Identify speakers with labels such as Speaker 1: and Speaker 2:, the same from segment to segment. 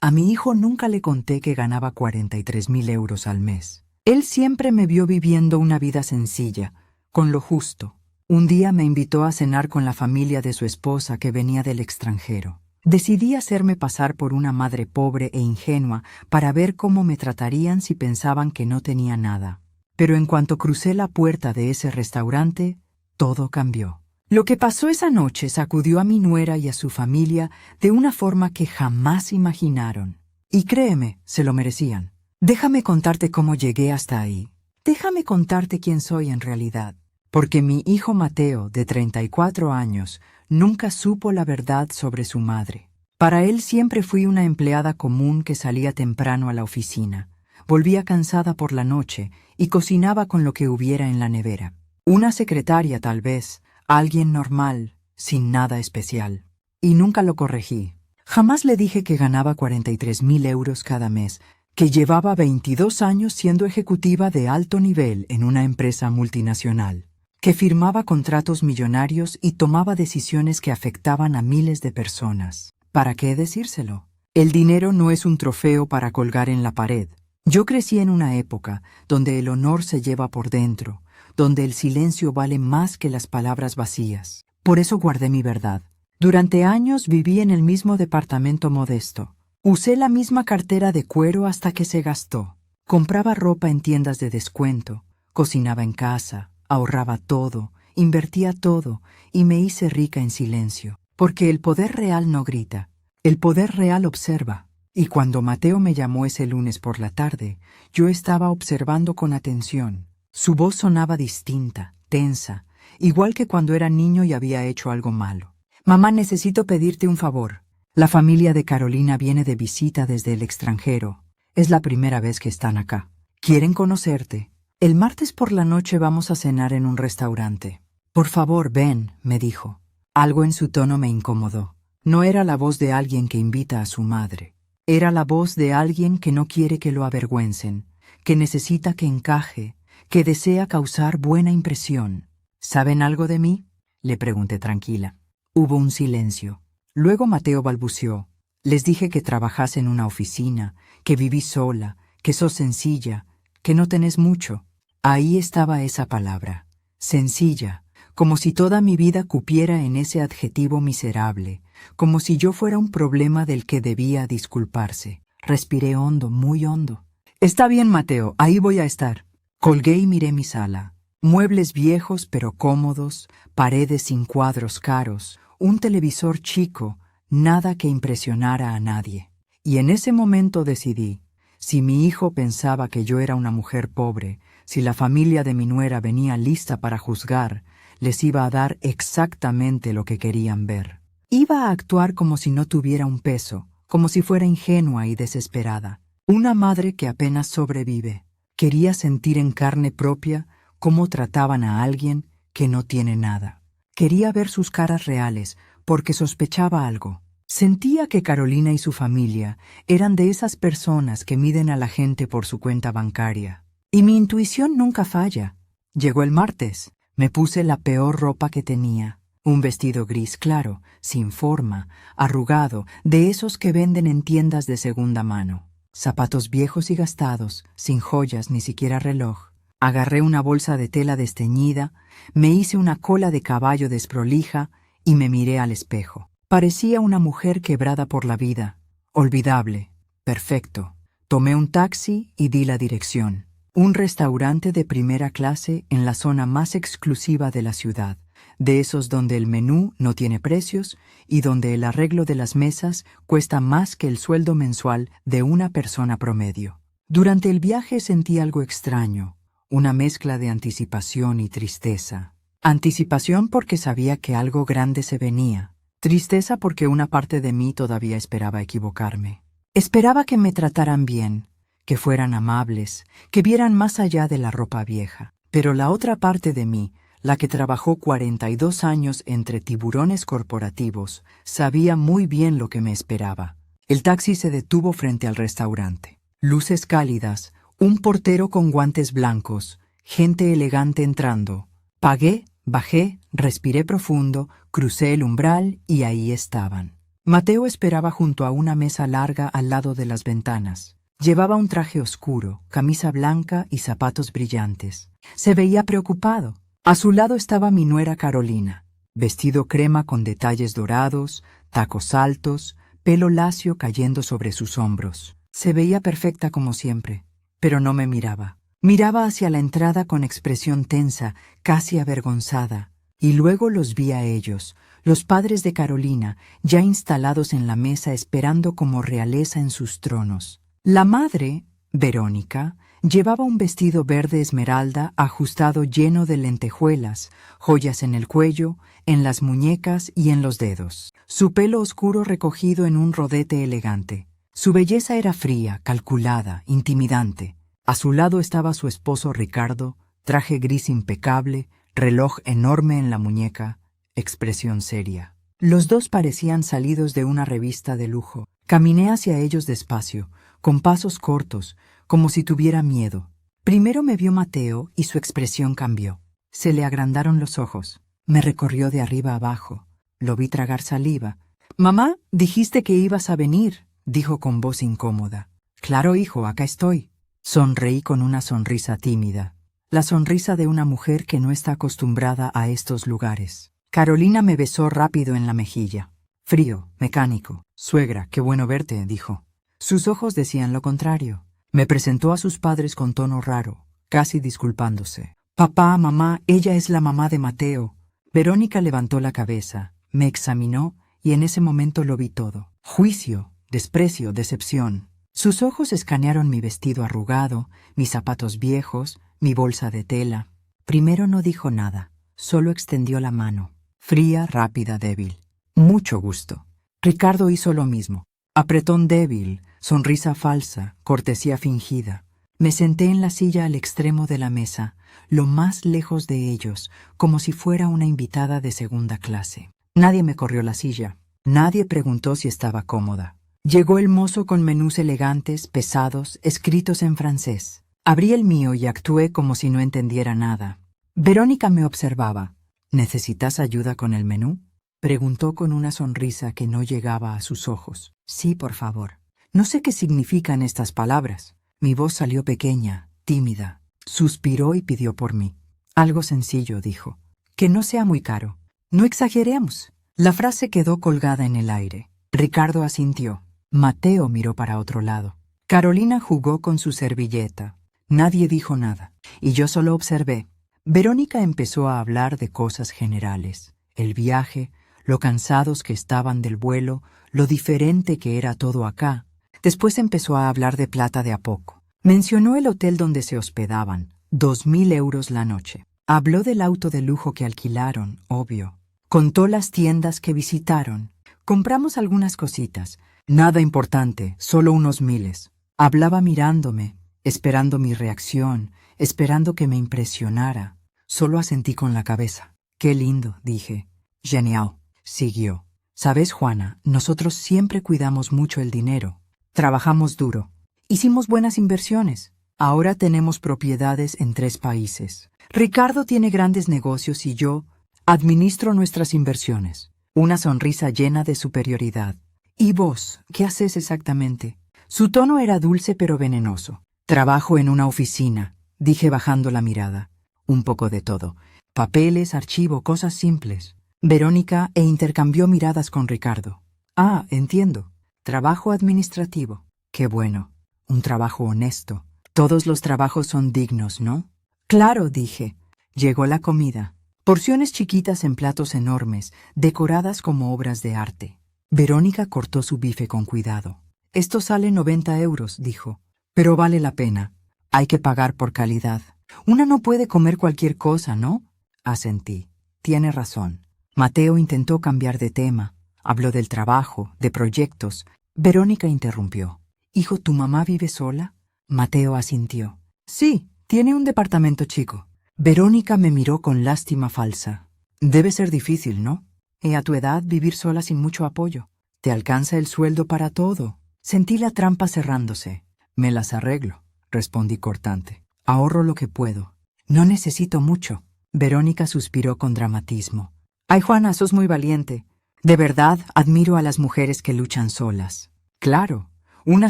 Speaker 1: A mi hijo nunca le conté que ganaba 43.000 euros al mes. Él siempre me vio viviendo una vida sencilla, con lo justo. Un día me invitó a cenar con la familia de su esposa que venía del extranjero. Decidí hacerme pasar por una madre pobre e ingenua para ver cómo me tratarían si pensaban que no tenía nada. Pero en cuanto crucé la puerta de ese restaurante, todo cambió. Lo que pasó esa noche sacudió a mi nuera y a su familia de una forma que jamás imaginaron. Y créeme, se lo merecían. Déjame contarte cómo llegué hasta ahí. Déjame contarte quién soy en realidad. Porque mi hijo Mateo, de 34 años, nunca supo la verdad sobre su madre. Para él siempre fui una empleada común que salía temprano a la oficina, volvía cansada por la noche y cocinaba con lo que hubiera en la nevera. Una secretaria tal vez, alguien normal, sin nada especial. Y nunca lo corregí. Jamás le dije que ganaba 43.000 euros cada mes, que llevaba 22 años siendo ejecutiva de alto nivel en una empresa multinacional, que firmaba contratos millonarios y tomaba decisiones que afectaban a miles de personas. ¿Para qué decírselo? El dinero no es un trofeo para colgar en la pared. Yo crecí en una época donde el honor se lleva por dentro, donde el silencio vale más que las palabras vacías. Por eso guardé mi verdad. Durante años viví en el mismo departamento modesto. Usé la misma cartera de cuero hasta que se gastó. Compraba ropa en tiendas de descuento, cocinaba en casa, ahorraba todo, invertía todo y me hice rica en silencio. Porque el poder real no grita, el poder real observa. Y cuando Mateo me llamó ese lunes por la tarde, yo estaba observando con atención. Su voz sonaba distinta, tensa, igual que cuando era niño y había hecho algo malo. Mamá, necesito pedirte un favor. La familia de Carolina viene de visita desde el extranjero. Es la primera vez que están acá. Quieren conocerte. El martes por la noche vamos a cenar en un restaurante. Por favor, ven, me dijo. Algo en su tono me incomodó. No era la voz de alguien que invita a su madre. Era la voz de alguien que no quiere que lo avergüencen, que necesita que encaje, que desea causar buena impresión. ¿Saben algo de mí?, le pregunté tranquila. Hubo un silencio. Luego Mateo balbuceó. Les dije que trabajás en una oficina, que vivís sola, que sos sencilla, que no tenés mucho. Ahí estaba esa palabra, sencilla, como si toda mi vida cupiera en ese adjetivo miserable, como si yo fuera un problema del que debía disculparse. Respiré hondo, muy hondo. Está bien, Mateo, ahí voy a estar. Colgué y miré mi sala. Muebles viejos pero cómodos, paredes sin cuadros caros, un televisor chico, nada que impresionara a nadie. Y en ese momento decidí, si mi hijo pensaba que yo era una mujer pobre, si la familia de mi nuera venía lista para juzgar, les iba a dar exactamente lo que querían ver. Iba a actuar como si no tuviera un peso, como si fuera ingenua y desesperada. Una madre que apenas sobrevive. Quería sentir en carne propia cómo trataban a alguien que no tiene nada. Quería ver sus caras reales, porque sospechaba algo. Sentía que Carolina y su familia eran de esas personas que miden a la gente por su cuenta bancaria. Y mi intuición nunca falla. Llegó el martes. Me puse la peor ropa que tenía. Un vestido gris claro, sin forma, arrugado, de esos que venden en tiendas de segunda mano. Zapatos viejos y gastados, sin joyas ni siquiera reloj. Agarré una bolsa de tela desteñida, me hice una cola de caballo desprolija y me miré al espejo. Parecía una mujer quebrada por la vida. Olvidable. Perfecto. Tomé un taxi y di la dirección. Un restaurante de primera clase en la zona más exclusiva de la ciudad, de esos donde el menú no tiene precios y donde el arreglo de las mesas cuesta más que el sueldo mensual de una persona promedio. Durante el viaje sentí algo extraño, una mezcla de anticipación y tristeza. Anticipación porque sabía que algo grande se venía. Tristeza porque una parte de mí todavía esperaba equivocarme. Esperaba que me trataran bien, que fueran amables, que vieran más allá de la ropa vieja. Pero la otra parte de mí, la que trabajó 42 años entre tiburones corporativos, sabía muy bien lo que me esperaba. El taxi se detuvo frente al restaurante. Luces cálidas, un portero con guantes blancos, gente elegante entrando. Pagué, bajé, respiré profundo, crucé el umbral y ahí estaban. Mateo esperaba junto a una mesa larga al lado de las ventanas. Llevaba un traje oscuro, camisa blanca y zapatos brillantes. Se veía preocupado. A su lado estaba mi nuera Carolina, vestido crema con detalles dorados, tacos altos, pelo lacio cayendo sobre sus hombros. Se veía perfecta como siempre, pero no me miraba. Miraba hacia la entrada con expresión tensa, casi avergonzada, y luego los vi a ellos, los padres de Carolina, ya instalados en la mesa esperando como realeza en sus tronos. La madre, Verónica, llevaba un vestido verde esmeralda ajustado lleno de lentejuelas, joyas en el cuello, en las muñecas y en los dedos. Su pelo oscuro recogido en un rodete elegante. Su belleza era fría, calculada, intimidante. A su lado estaba su esposo Ricardo, traje gris impecable, reloj enorme en la muñeca, expresión seria. Los dos parecían salidos de una revista de lujo. Caminé hacia ellos despacio, con pasos cortos, como si tuviera miedo. Primero me vio Mateo y su expresión cambió. Se le agrandaron los ojos. Me recorrió de arriba abajo. Lo vi tragar saliva. «Mamá, dijiste que ibas a venir», dijo con voz incómoda. «Claro, hijo, acá estoy». Sonreí con una sonrisa tímida. La sonrisa de una mujer que no está acostumbrada a estos lugares. Carolina me besó rápido en la mejilla. «Frío, mecánico. Suegra, qué bueno verte», dijo. Sus ojos decían lo contrario. Me presentó a sus padres con tono raro, casi disculpándose. «Papá, mamá, ella es la mamá de Mateo». Verónica levantó la cabeza, me examinó y en ese momento lo vi todo. Juicio, desprecio, decepción. Sus ojos escanearon mi vestido arrugado, mis zapatos viejos, mi bolsa de tela. Primero no dijo nada, solo extendió la mano. Fría, rápida, débil. «Mucho gusto». Ricardo hizo lo mismo. Apretón débil, sonrisa falsa, cortesía fingida. Me senté en la silla al extremo de la mesa, lo más lejos de ellos, como si fuera una invitada de segunda clase. Nadie me corrió la silla. Nadie preguntó si estaba cómoda. Llegó el mozo con menús elegantes, pesados, escritos en francés. Abrí el mío y actué como si no entendiera nada. Verónica me observaba. «¿Necesitas ayuda con el menú?», preguntó con una sonrisa que no llegaba a sus ojos. «Sí, por favor». No sé qué significan estas palabras. Mi voz salió pequeña, tímida. Suspiró y pidió por mí. «Algo sencillo», dijo. «Que no sea muy caro. No exageremos». La frase quedó colgada en el aire. Ricardo asintió. Mateo miró para otro lado. Carolina jugó con su servilleta. Nadie dijo nada, y yo solo observé. Verónica empezó a hablar de cosas generales. El viaje, lo cansados que estaban del vuelo, lo diferente que era todo acá. Después empezó a hablar de plata de a poco. Mencionó el hotel donde se hospedaban, 2.000 euros la noche. Habló del auto de lujo que alquilaron, obvio. Contó las tiendas que visitaron. Compramos algunas cositas. Nada importante, solo unos miles. Hablaba mirándome, esperando mi reacción, esperando que me impresionara. Solo asentí con la cabeza. «Qué lindo», dije. «Genial», siguió. «Sabes, Juana, nosotros siempre cuidamos mucho el dinero. Trabajamos duro. Hicimos buenas inversiones. Ahora tenemos propiedades en 3 países. Ricardo tiene grandes negocios y yo administro nuestras inversiones». Una sonrisa llena de superioridad. «¿Y vos, qué haces exactamente?». Su tono era dulce pero venenoso. «Trabajo en una oficina», dije bajando la mirada. «Un poco de todo. Papeles, archivo, cosas simples». Verónica intercambió miradas con Ricardo. «Ah, entiendo. Trabajo administrativo. Qué bueno. Un trabajo honesto. Todos los trabajos son dignos, ¿no?». «Claro», dije. Llegó la comida. Porciones chiquitas en platos enormes, decoradas como obras de arte. Verónica cortó su bife con cuidado. «Esto sale 90 euros», dijo. «Pero vale la pena. Hay que pagar por calidad. Una no puede comer cualquier cosa, ¿no?». Asentí. «Tiene razón». Mateo intentó cambiar de tema. Habló del trabajo, de proyectos. Verónica interrumpió. «Hijo, ¿tu mamá vive sola?». Mateo asintió. «Sí, tiene un departamento chico». Verónica me miró con lástima falsa. «Debe ser difícil, ¿no? Y a tu edad vivir sola sin mucho apoyo. Te alcanza el sueldo para todo». Sentí la trampa cerrándose. «Me las arreglo», respondí cortante. «Ahorro lo que puedo. No necesito mucho». Verónica suspiró con dramatismo. «Ay, Juana, sos muy valiente. De verdad, admiro a las mujeres que luchan solas. Claro, una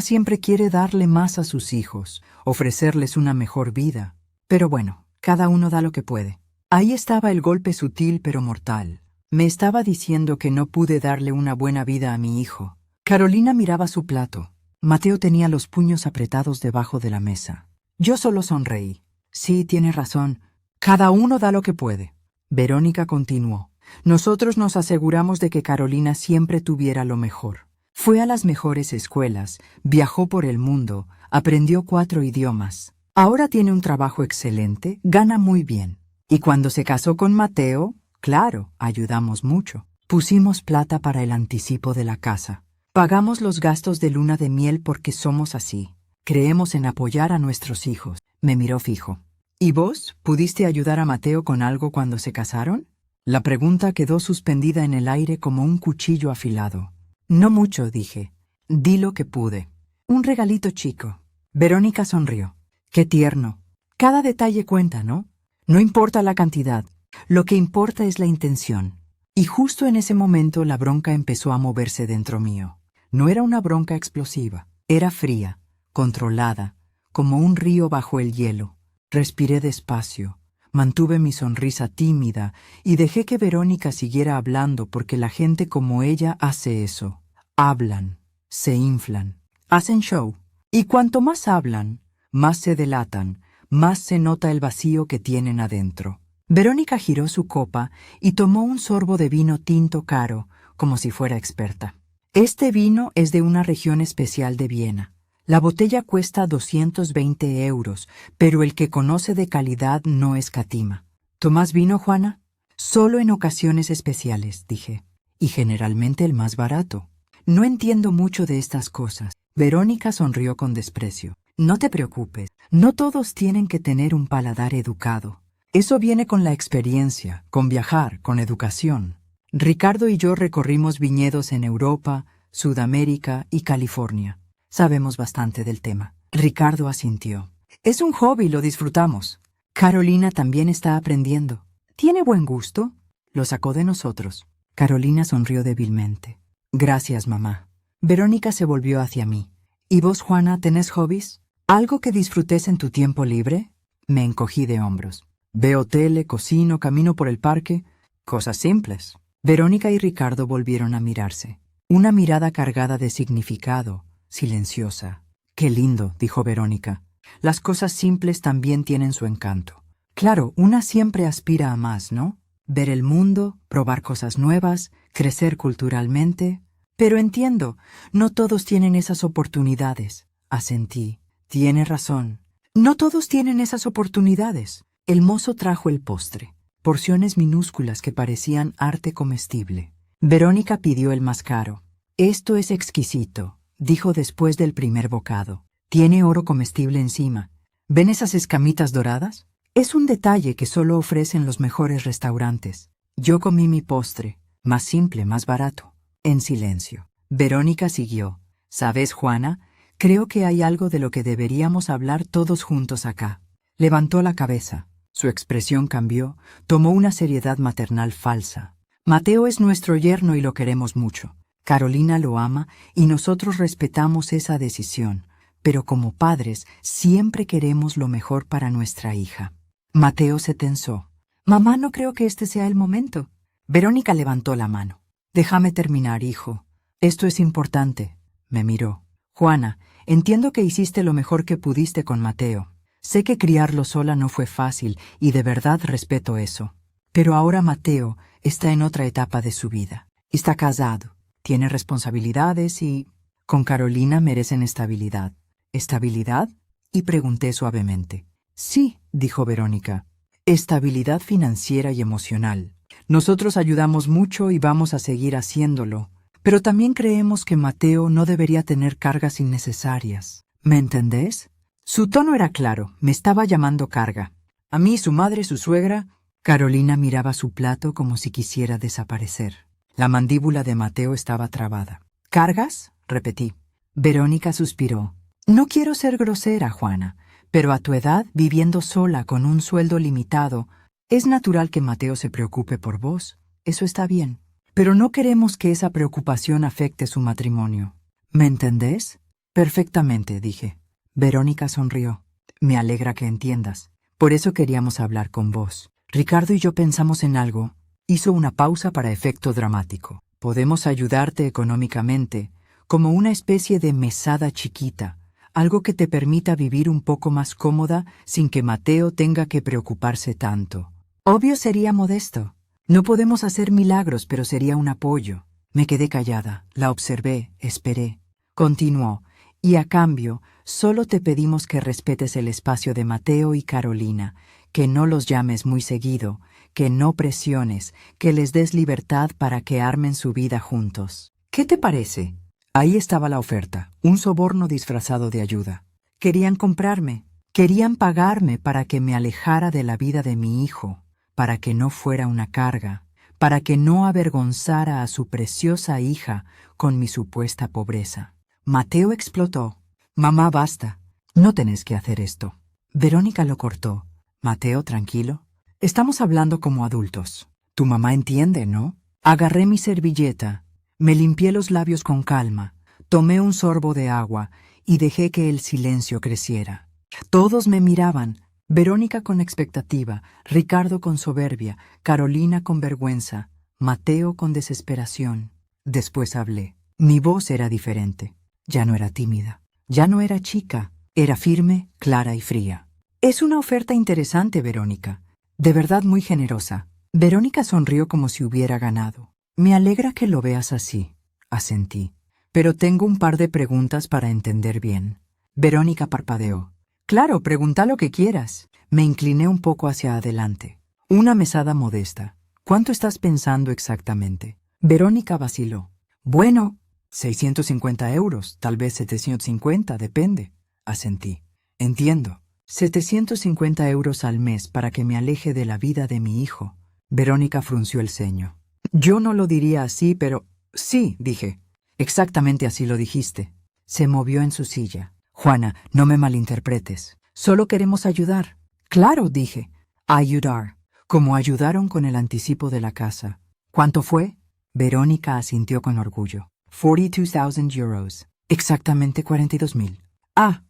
Speaker 1: siempre quiere darle más a sus hijos, ofrecerles una mejor vida. Pero bueno, cada uno da lo que puede. Ahí estaba el golpe sutil pero mortal. Me estaba diciendo que no pude darle una buena vida a mi hijo. Carolina miraba su plato. Mateo tenía los puños apretados debajo de la mesa. Yo solo sonreí. Sí, tiene razón. Cada uno da lo que puede. Verónica continuó. Nosotros nos aseguramos de que Carolina siempre tuviera lo mejor. Fue a las mejores escuelas, viajó por el mundo, aprendió 4 idiomas. Ahora tiene un trabajo excelente, gana muy bien. Y cuando se casó con Mateo, claro, ayudamos mucho. Pusimos plata para el anticipo de la casa. Pagamos los gastos de luna de miel porque somos así. Creemos en apoyar a nuestros hijos. Me miró fijo. ¿Y vos? ¿Pudiste ayudar a Mateo con algo cuando se casaron? La pregunta quedó suspendida en el aire como un cuchillo afilado. No mucho, dije. Di lo que pude. Un regalito chico. Verónica sonrió. Qué tierno. Cada detalle cuenta, ¿no? No importa la cantidad. Lo que importa es la intención. Y justo en ese momento la bronca empezó a moverse dentro mío. No era una bronca explosiva. Era fría, controlada, como un río bajo el hielo. Respiré despacio. Mantuve mi sonrisa tímida y dejé que Verónica siguiera hablando porque la gente como ella hace eso. Hablan, se inflan, hacen show. Y cuanto más hablan, más se delatan, más se nota el vacío que tienen adentro. Verónica giró su copa y tomó un sorbo de vino tinto caro, como si fuera experta. Este vino es de una región especial de Viena. La botella cuesta 220 euros, pero el que conoce de calidad no escatima. ¿Tomás vino, Juana? Solo en ocasiones especiales, dije. Y generalmente el más barato. No entiendo mucho de estas cosas. Verónica sonrió con desprecio. No te preocupes. No todos tienen que tener un paladar educado. Eso viene con la experiencia, con viajar, con educación. Ricardo y yo recorrimos viñedos en Europa, Sudamérica y California. Sabemos bastante del tema. Ricardo asintió. Es un hobby, lo disfrutamos. Carolina también está aprendiendo. ¿Tiene buen gusto? Lo sacó de nosotros. Carolina sonrió débilmente. Gracias, mamá. Verónica se volvió hacia mí. ¿Y vos, Juana, tenés hobbies? ¿Algo que disfrutes en tu tiempo libre? Me encogí de hombros. Veo tele, cocino, camino por el parque. Cosas simples. Verónica y Ricardo volvieron a mirarse. Una mirada cargada de significado. Silenciosa. Qué lindo, dijo Verónica. Las cosas simples también tienen su encanto. Claro, una siempre aspira a más, ¿no? Ver el mundo, probar cosas nuevas, crecer culturalmente. Pero entiendo, no todos tienen esas oportunidades. Asentí. Tiene razón. No todos tienen esas oportunidades. El mozo trajo el postre. Porciones minúsculas que parecían arte comestible. Verónica pidió el más caro. Esto es exquisito, dijo después del primer bocado. Tiene oro comestible encima. ¿Ven esas escamitas doradas? Es un detalle que solo ofrecen los mejores restaurantes. Yo comí mi postre, más simple, más barato, en silencio. Verónica siguió. ¿Sabes, Juana? Creo que hay algo de lo que deberíamos hablar todos juntos acá. Levantó la cabeza. Su expresión cambió, tomó una seriedad maternal falsa. Mateo es nuestro yerno y lo queremos mucho. Carolina lo ama y nosotros respetamos esa decisión, pero como padres siempre queremos lo mejor para nuestra hija. Mateo se tensó. Mamá, no creo que este sea el momento. Verónica levantó la mano. Déjame terminar, hijo. Esto es importante. Me miró. Juana, entiendo que hiciste lo mejor que pudiste con Mateo. Sé que criarlo sola no fue fácil y de verdad respeto eso. Pero ahora Mateo está en otra etapa de su vida. Está casado. Tiene responsabilidades y, con Carolina, merecen estabilidad. ¿Estabilidad? Y pregunté suavemente. Sí, dijo Verónica. Estabilidad financiera y emocional. Nosotros ayudamos mucho y vamos a seguir haciéndolo, pero también creemos que Mateo no debería tener cargas innecesarias. ¿Me entendés? Su tono era claro, me estaba llamando carga. A mí, su madre, su suegra. Carolina miraba su plato como si quisiera desaparecer. La mandíbula de Mateo estaba trabada. ¿Cargas? Repetí. Verónica suspiró. No quiero ser grosera, Juana, pero a tu edad, viviendo sola con un sueldo limitado, es natural que Mateo se preocupe por vos. Eso está bien. pero no queremos que esa preocupación afecte su matrimonio. ¿Me entendés? Perfectamente, dije. Verónica sonrió. Me alegra que entiendas. Por eso queríamos hablar con vos. Ricardo y yo pensamos en algo. Hizo una pausa para efecto dramático. Podemos ayudarte económicamente, como una especie de mesada chiquita, algo que te permita vivir un poco más cómoda sin que Mateo tenga que preocuparse tanto. Obvio sería modesto. No podemos hacer milagros, pero sería un apoyo. Me quedé callada, la observé, esperé. Continuó, y a cambio, solo te pedimos que respetes el espacio de Mateo y Carolina, que no los llames muy seguido, que no presiones, que les des libertad para que armen su vida juntos. ¿Qué te parece? Ahí estaba la oferta, un soborno disfrazado de ayuda. Querían comprarme, querían pagarme para que me alejara de la vida de mi hijo, para que no fuera una carga, para que no avergonzara a su preciosa hija con mi supuesta pobreza. Mateo explotó. Mamá, basta. No tenés que hacer esto. Verónica lo cortó. Mateo, tranquilo. Estamos hablando como adultos. Tu mamá entiende, ¿no? Agarré mi servilleta, me limpié los labios con calma, tomé un sorbo de agua y dejé que el silencio creciera. Todos me miraban, Verónica con expectativa, Ricardo con soberbia, Carolina con vergüenza, Mateo con desesperación. Después hablé. Mi voz era diferente. Ya no era tímida. Ya no era chica. Era firme, clara y fría. Es una oferta interesante, Verónica. De verdad muy generosa. Verónica sonrió como si hubiera ganado. Me alegra que lo veas así, asentí. Pero tengo un par de preguntas para entender bien. Verónica parpadeó. Claro, pregunta lo que quieras. Me incliné un poco hacia adelante. Una mesada modesta. ¿Cuánto estás pensando exactamente? Verónica vaciló. Bueno, 650 euros, tal vez 750, depende. Asentí. Entiendo. 750 euros al mes para que me aleje de la vida de mi hijo. Verónica frunció el ceño. Yo no lo diría así, pero... Sí, dije. Exactamente así lo dijiste. Se movió en su silla. Juana, no me malinterpretes. Solo queremos ayudar. Claro, dije. Ayudar. Como ayudaron con el anticipo de la casa. ¿Cuánto fue? Verónica asintió con orgullo. 42,000 euros. Exactamente 42,000.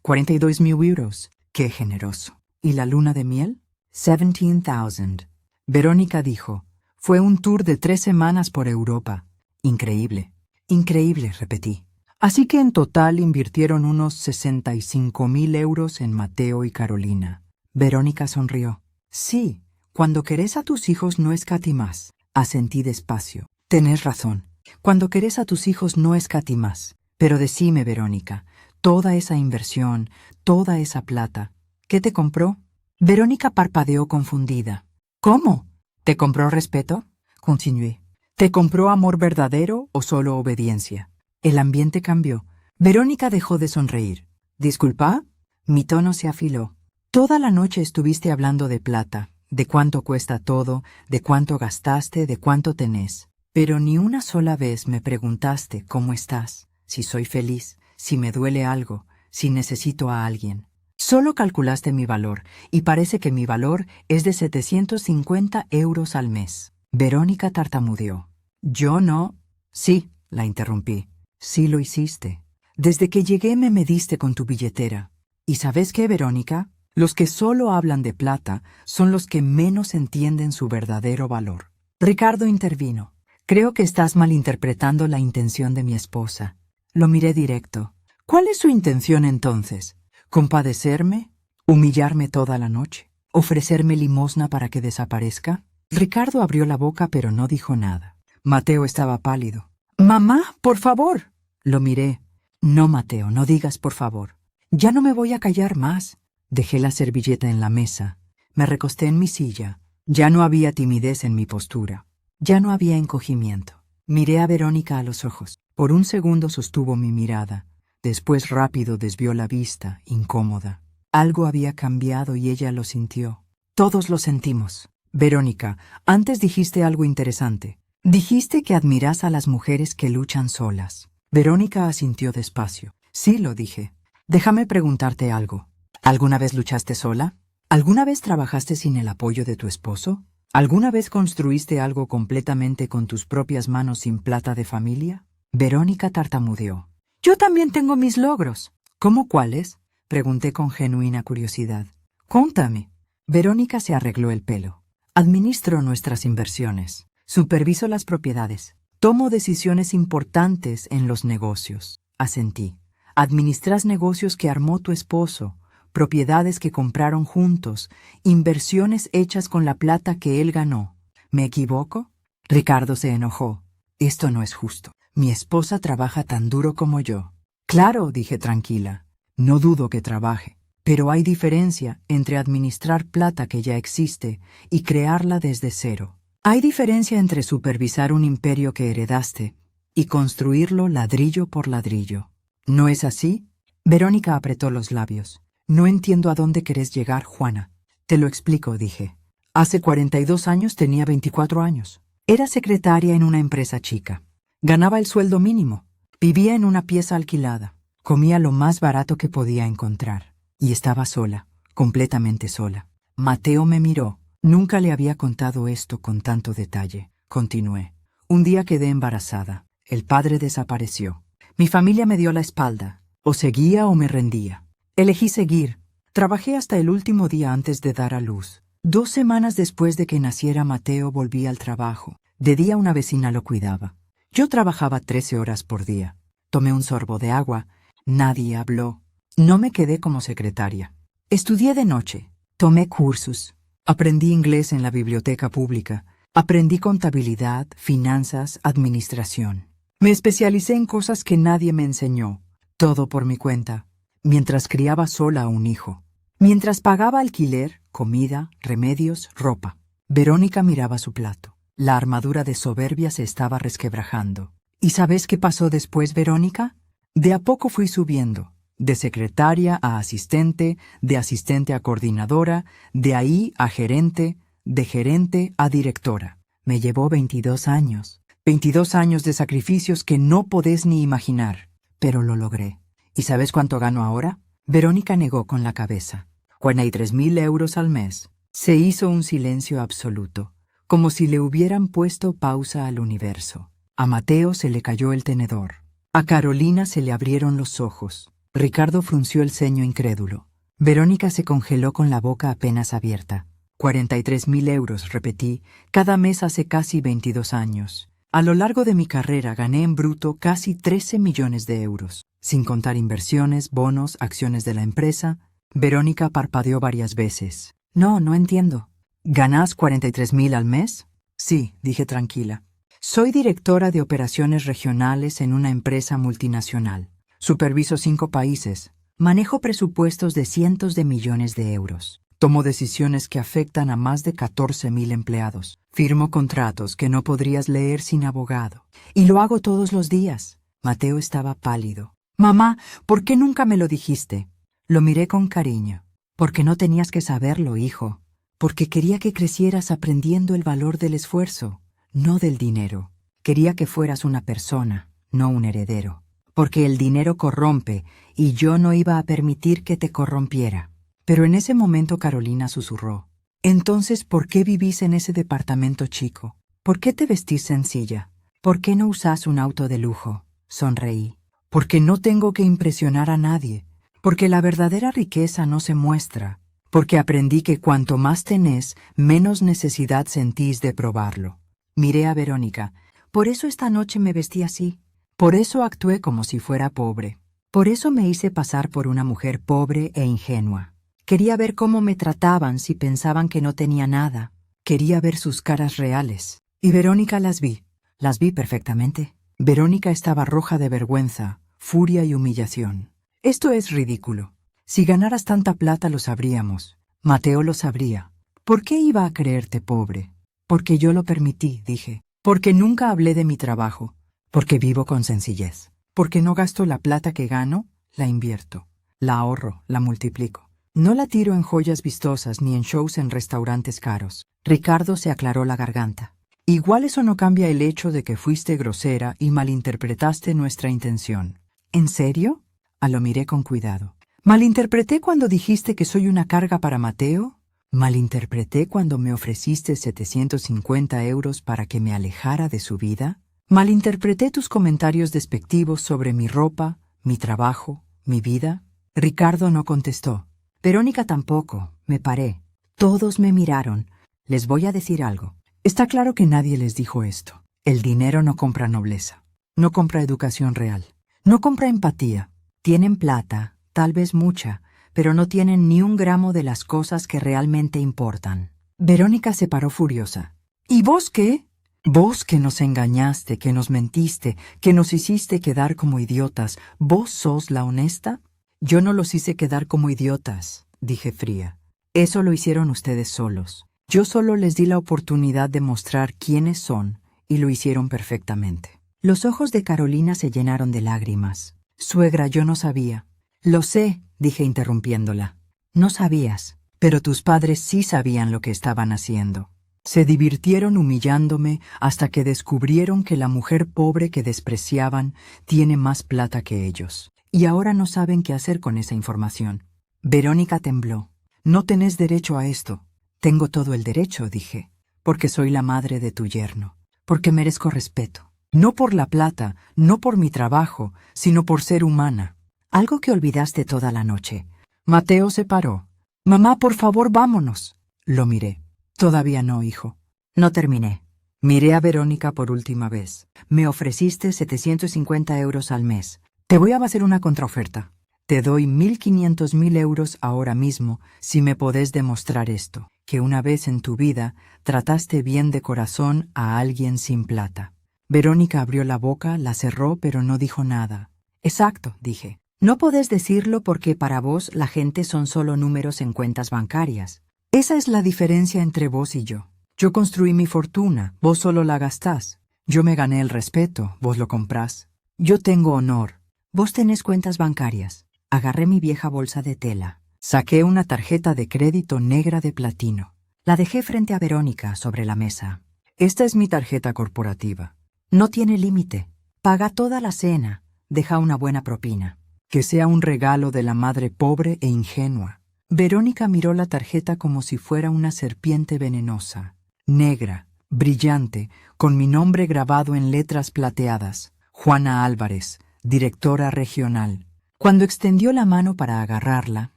Speaker 1: 42,000 euros. ¡Qué generoso! ¿Y la luna de miel? 17,000. Verónica dijo. Fue un tour de 3 semanas por Europa. Increíble. Increíble, repetí. Así que en total invirtieron unos 65,000 euros en Mateo y Carolina. Verónica sonrió. Sí, cuando querés a tus hijos no escatimás. Asentí despacio. Tenés razón. Cuando querés a tus hijos no escatimás. Pero decime, Verónica, toda esa inversión, toda esa plata, ¿qué te compró? Verónica parpadeó confundida. ¿Cómo? ¿Te compró respeto? Continué. ¿Te compró amor verdadero o solo obediencia? El ambiente cambió. Verónica dejó de sonreír. ¿Disculpa? Mi tono se afiló. Toda la noche estuviste hablando de plata, de cuánto cuesta todo, de cuánto gastaste, de cuánto tenés. Pero ni una sola vez me preguntaste cómo estás, si soy feliz, si me duele algo, si necesito a alguien. Solo calculaste mi valor, y parece que mi valor es de 750 euros al mes. Verónica tartamudeó. Yo no. Sí, la interrumpí. Sí lo hiciste. Desde que llegué me mediste con tu billetera. ¿Y sabes qué, Verónica? Los que solo hablan de plata son los que menos entienden su verdadero valor. Ricardo intervino. Creo que estás malinterpretando la intención de mi esposa. Lo miré directo. ¿Cuál es su intención entonces? ¿Compadecerme? ¿Humillarme toda la noche? ¿Ofrecerme limosna para que desaparezca? Ricardo abrió la boca pero no dijo nada. Mateo estaba pálido. «Mamá, por favor». Lo miré. «No, Mateo, no digas por favor. Ya no me voy a callar más». Dejé la servilleta en la mesa. Me recosté en mi silla. Ya no había timidez en mi postura. Ya no había encogimiento. Miré a Verónica a los ojos. Por un segundo sostuvo mi mirada. Después rápido desvió la vista, incómoda. Algo había cambiado y ella lo sintió. Todos lo sentimos. Verónica, antes dijiste algo interesante. Dijiste que admiras a las mujeres que luchan solas. Verónica asintió despacio. Sí, lo dije. Déjame preguntarte algo. ¿Alguna vez luchaste sola? ¿Alguna vez trabajaste sin el apoyo de tu esposo? ¿Alguna vez construiste algo completamente con tus propias manos sin plata de familia? Verónica tartamudeó. Yo también tengo mis logros. ¿Cómo cuáles? Pregunté con genuina curiosidad. Cuéntame. Verónica se arregló el pelo. Administro nuestras inversiones. Superviso las propiedades. Tomo decisiones importantes en los negocios. Asentí. Administras negocios que armó tu esposo, propiedades que compraron juntos, inversiones hechas con la plata que él ganó. ¿Me equivoco? Ricardo se enojó. Esto no es justo. Mi esposa trabaja tan duro como yo. Claro, dije tranquila. No dudo que trabaje. Pero hay diferencia entre administrar plata que ya existe y crearla desde cero. Hay diferencia entre supervisar un imperio que heredaste y construirlo ladrillo por ladrillo. ¿No es así? Verónica apretó los labios. No entiendo a dónde querés llegar, Juana. Te lo explico, dije. Hace 42 años tenía 24 años. Era secretaria en una empresa chica. Ganaba el sueldo mínimo. Vivía en una pieza alquilada. Comía lo más barato que podía encontrar. Y estaba sola, completamente sola. Mateo me miró. Nunca le había contado esto con tanto detalle. Continué. Un día quedé embarazada. El padre desapareció. Mi familia me dio la espalda. O seguía o me rendía. Elegí seguir. Trabajé hasta el último día antes de dar a luz. 2 semanas después de que naciera Mateo volví al trabajo. De día una vecina lo cuidaba. Yo trabajaba 13 horas por día. Tomé un sorbo de agua. Nadie habló. No me quedé como secretaria. Estudié de noche. Tomé cursos. Aprendí inglés en la biblioteca pública. Aprendí contabilidad, finanzas, administración. Me especialicé en cosas que nadie me enseñó. Todo por mi cuenta. Mientras criaba sola a un hijo. Mientras pagaba alquiler, comida, remedios, ropa. Verónica miraba su plato. La armadura de soberbia se estaba resquebrajando. ¿Y sabes qué pasó después, Verónica? De a poco fui subiendo. De secretaria a asistente, de asistente a coordinadora, de ahí a gerente, de gerente a directora. Me llevó 22 años. 22 años de sacrificios que no podés ni imaginar. Pero lo logré. ¿Y sabes cuánto gano ahora? Verónica negó con la cabeza. 43.000 euros al mes. Se hizo un silencio absoluto, como si le hubieran puesto pausa al universo. A Mateo se le cayó el tenedor. A Carolina se le abrieron los ojos. Ricardo frunció el ceño incrédulo. Verónica se congeló con la boca apenas abierta. 43.000 euros, repetí, cada mes hace casi 22 años. A lo largo de mi carrera gané en bruto casi 13 millones de euros. Sin contar inversiones, bonos, acciones de la empresa. Verónica parpadeó varias veces. No entiendo. ¿Ganás 43.000 al mes? Sí, dije tranquila. Soy directora de operaciones regionales en una empresa multinacional. Superviso 5 países. Manejo presupuestos de cientos de millones de euros. Tomo decisiones que afectan a más de 14.000 empleados. Firmo contratos que no podrías leer sin abogado. Y lo hago todos los días. Mateo estaba pálido. Mamá, ¿por qué nunca me lo dijiste? Lo miré con cariño. Porque no tenías que saberlo, hijo. Porque quería que crecieras aprendiendo el valor del esfuerzo, no del dinero. Quería que fueras una persona, no un heredero. Porque el dinero corrompe y yo no iba a permitir que te corrompiera. Pero en ese momento Carolina susurró. Entonces, ¿por qué vivís en ese departamento chico? ¿Por qué te vestís sencilla? ¿Por qué no usás un auto de lujo? Sonreí. Porque no tengo que impresionar a nadie. Porque la verdadera riqueza no se muestra. Porque aprendí que cuanto más tenés, menos necesidad sentís de probarlo. Miré a Verónica. Por eso esta noche me vestí así. Por eso actué como si fuera pobre. Por eso me hice pasar por una mujer pobre e ingenua. Quería ver cómo me trataban si pensaban que no tenía nada. Quería ver sus caras reales. Y Verónica las vi. Las vi perfectamente. Verónica estaba roja de vergüenza, furia y humillación. Esto es ridículo. Si ganaras tanta plata lo sabríamos. Mateo lo sabría. ¿Por qué iba a creerte pobre? Porque yo lo permití, dije. Porque nunca hablé de mi trabajo. Porque vivo con sencillez. Porque no gasto la plata que gano, la invierto. La ahorro, la multiplico. No la tiro en joyas vistosas ni en shows en restaurantes caros. Ricardo se aclaró la garganta. Igual eso no cambia el hecho de que fuiste grosera y malinterpretaste nuestra intención. ¿En serio? Lo miré con cuidado. ¿Malinterpreté cuando dijiste que soy una carga para Mateo? ¿Malinterpreté cuando me ofreciste 750 euros para que me alejara de su vida? ¿Malinterpreté tus comentarios despectivos sobre mi ropa, mi trabajo, mi vida? Ricardo no contestó. Verónica tampoco. Me paré. Todos me miraron. Les voy a decir algo. Está claro que nadie les dijo esto. El dinero no compra nobleza. No compra educación real. No compra empatía. Tienen plata, tal vez mucha, pero no tienen ni un gramo de las cosas que realmente importan. Verónica se paró furiosa. ¿Y vos qué? Vos que nos engañaste, que nos mentiste, que nos hiciste quedar como idiotas, ¿vos sos la honesta? Yo no los hice quedar como idiotas, dije fría. Eso lo hicieron ustedes solos. Yo solo les di la oportunidad de mostrar quiénes son, y lo hicieron perfectamente. Los ojos de Carolina se llenaron de lágrimas. Suegra, yo no sabía. Lo sé, dije interrumpiéndola. No sabías, pero tus padres sí sabían lo que estaban haciendo. Se divirtieron humillándome hasta que descubrieron que la mujer pobre que despreciaban tiene más plata que ellos. Y ahora no saben qué hacer con esa información. Verónica tembló. No tenés derecho a esto. Tengo todo el derecho, dije, porque soy la madre de tu yerno, porque merezco respeto. No por la plata, no por mi trabajo, sino por ser humana. Algo que olvidaste toda la noche. Mateo se paró. Mamá, por favor, vámonos. Lo miré. Todavía no, hijo. No terminé. Miré a Verónica por última vez. Me ofreciste 750 euros al mes. Te voy a hacer una contraoferta. Te doy 1.500.000 euros ahora mismo si me podés demostrar esto, que una vez en tu vida trataste bien de corazón a alguien sin plata. Verónica abrió la boca, la cerró, pero no dijo nada. Exacto, dije. No podés decirlo porque para vos la gente son solo números en cuentas bancarias. Esa es la diferencia entre vos y yo. Yo construí mi fortuna, vos solo la gastás. Yo me gané el respeto, vos lo comprás. Yo tengo honor, vos tenés cuentas bancarias. Agarré mi vieja bolsa de tela. Saqué una tarjeta de crédito negra de platino. La dejé frente a Verónica sobre la mesa. Esta es mi tarjeta corporativa. No tiene límite. Paga toda la cena. Deja una buena propina. Que sea un regalo de la madre pobre e ingenua. Verónica miró la tarjeta como si fuera una serpiente venenosa. Negra, brillante, con mi nombre grabado en letras plateadas. Juana Álvarez, directora regional. Cuando extendió la mano para agarrarla,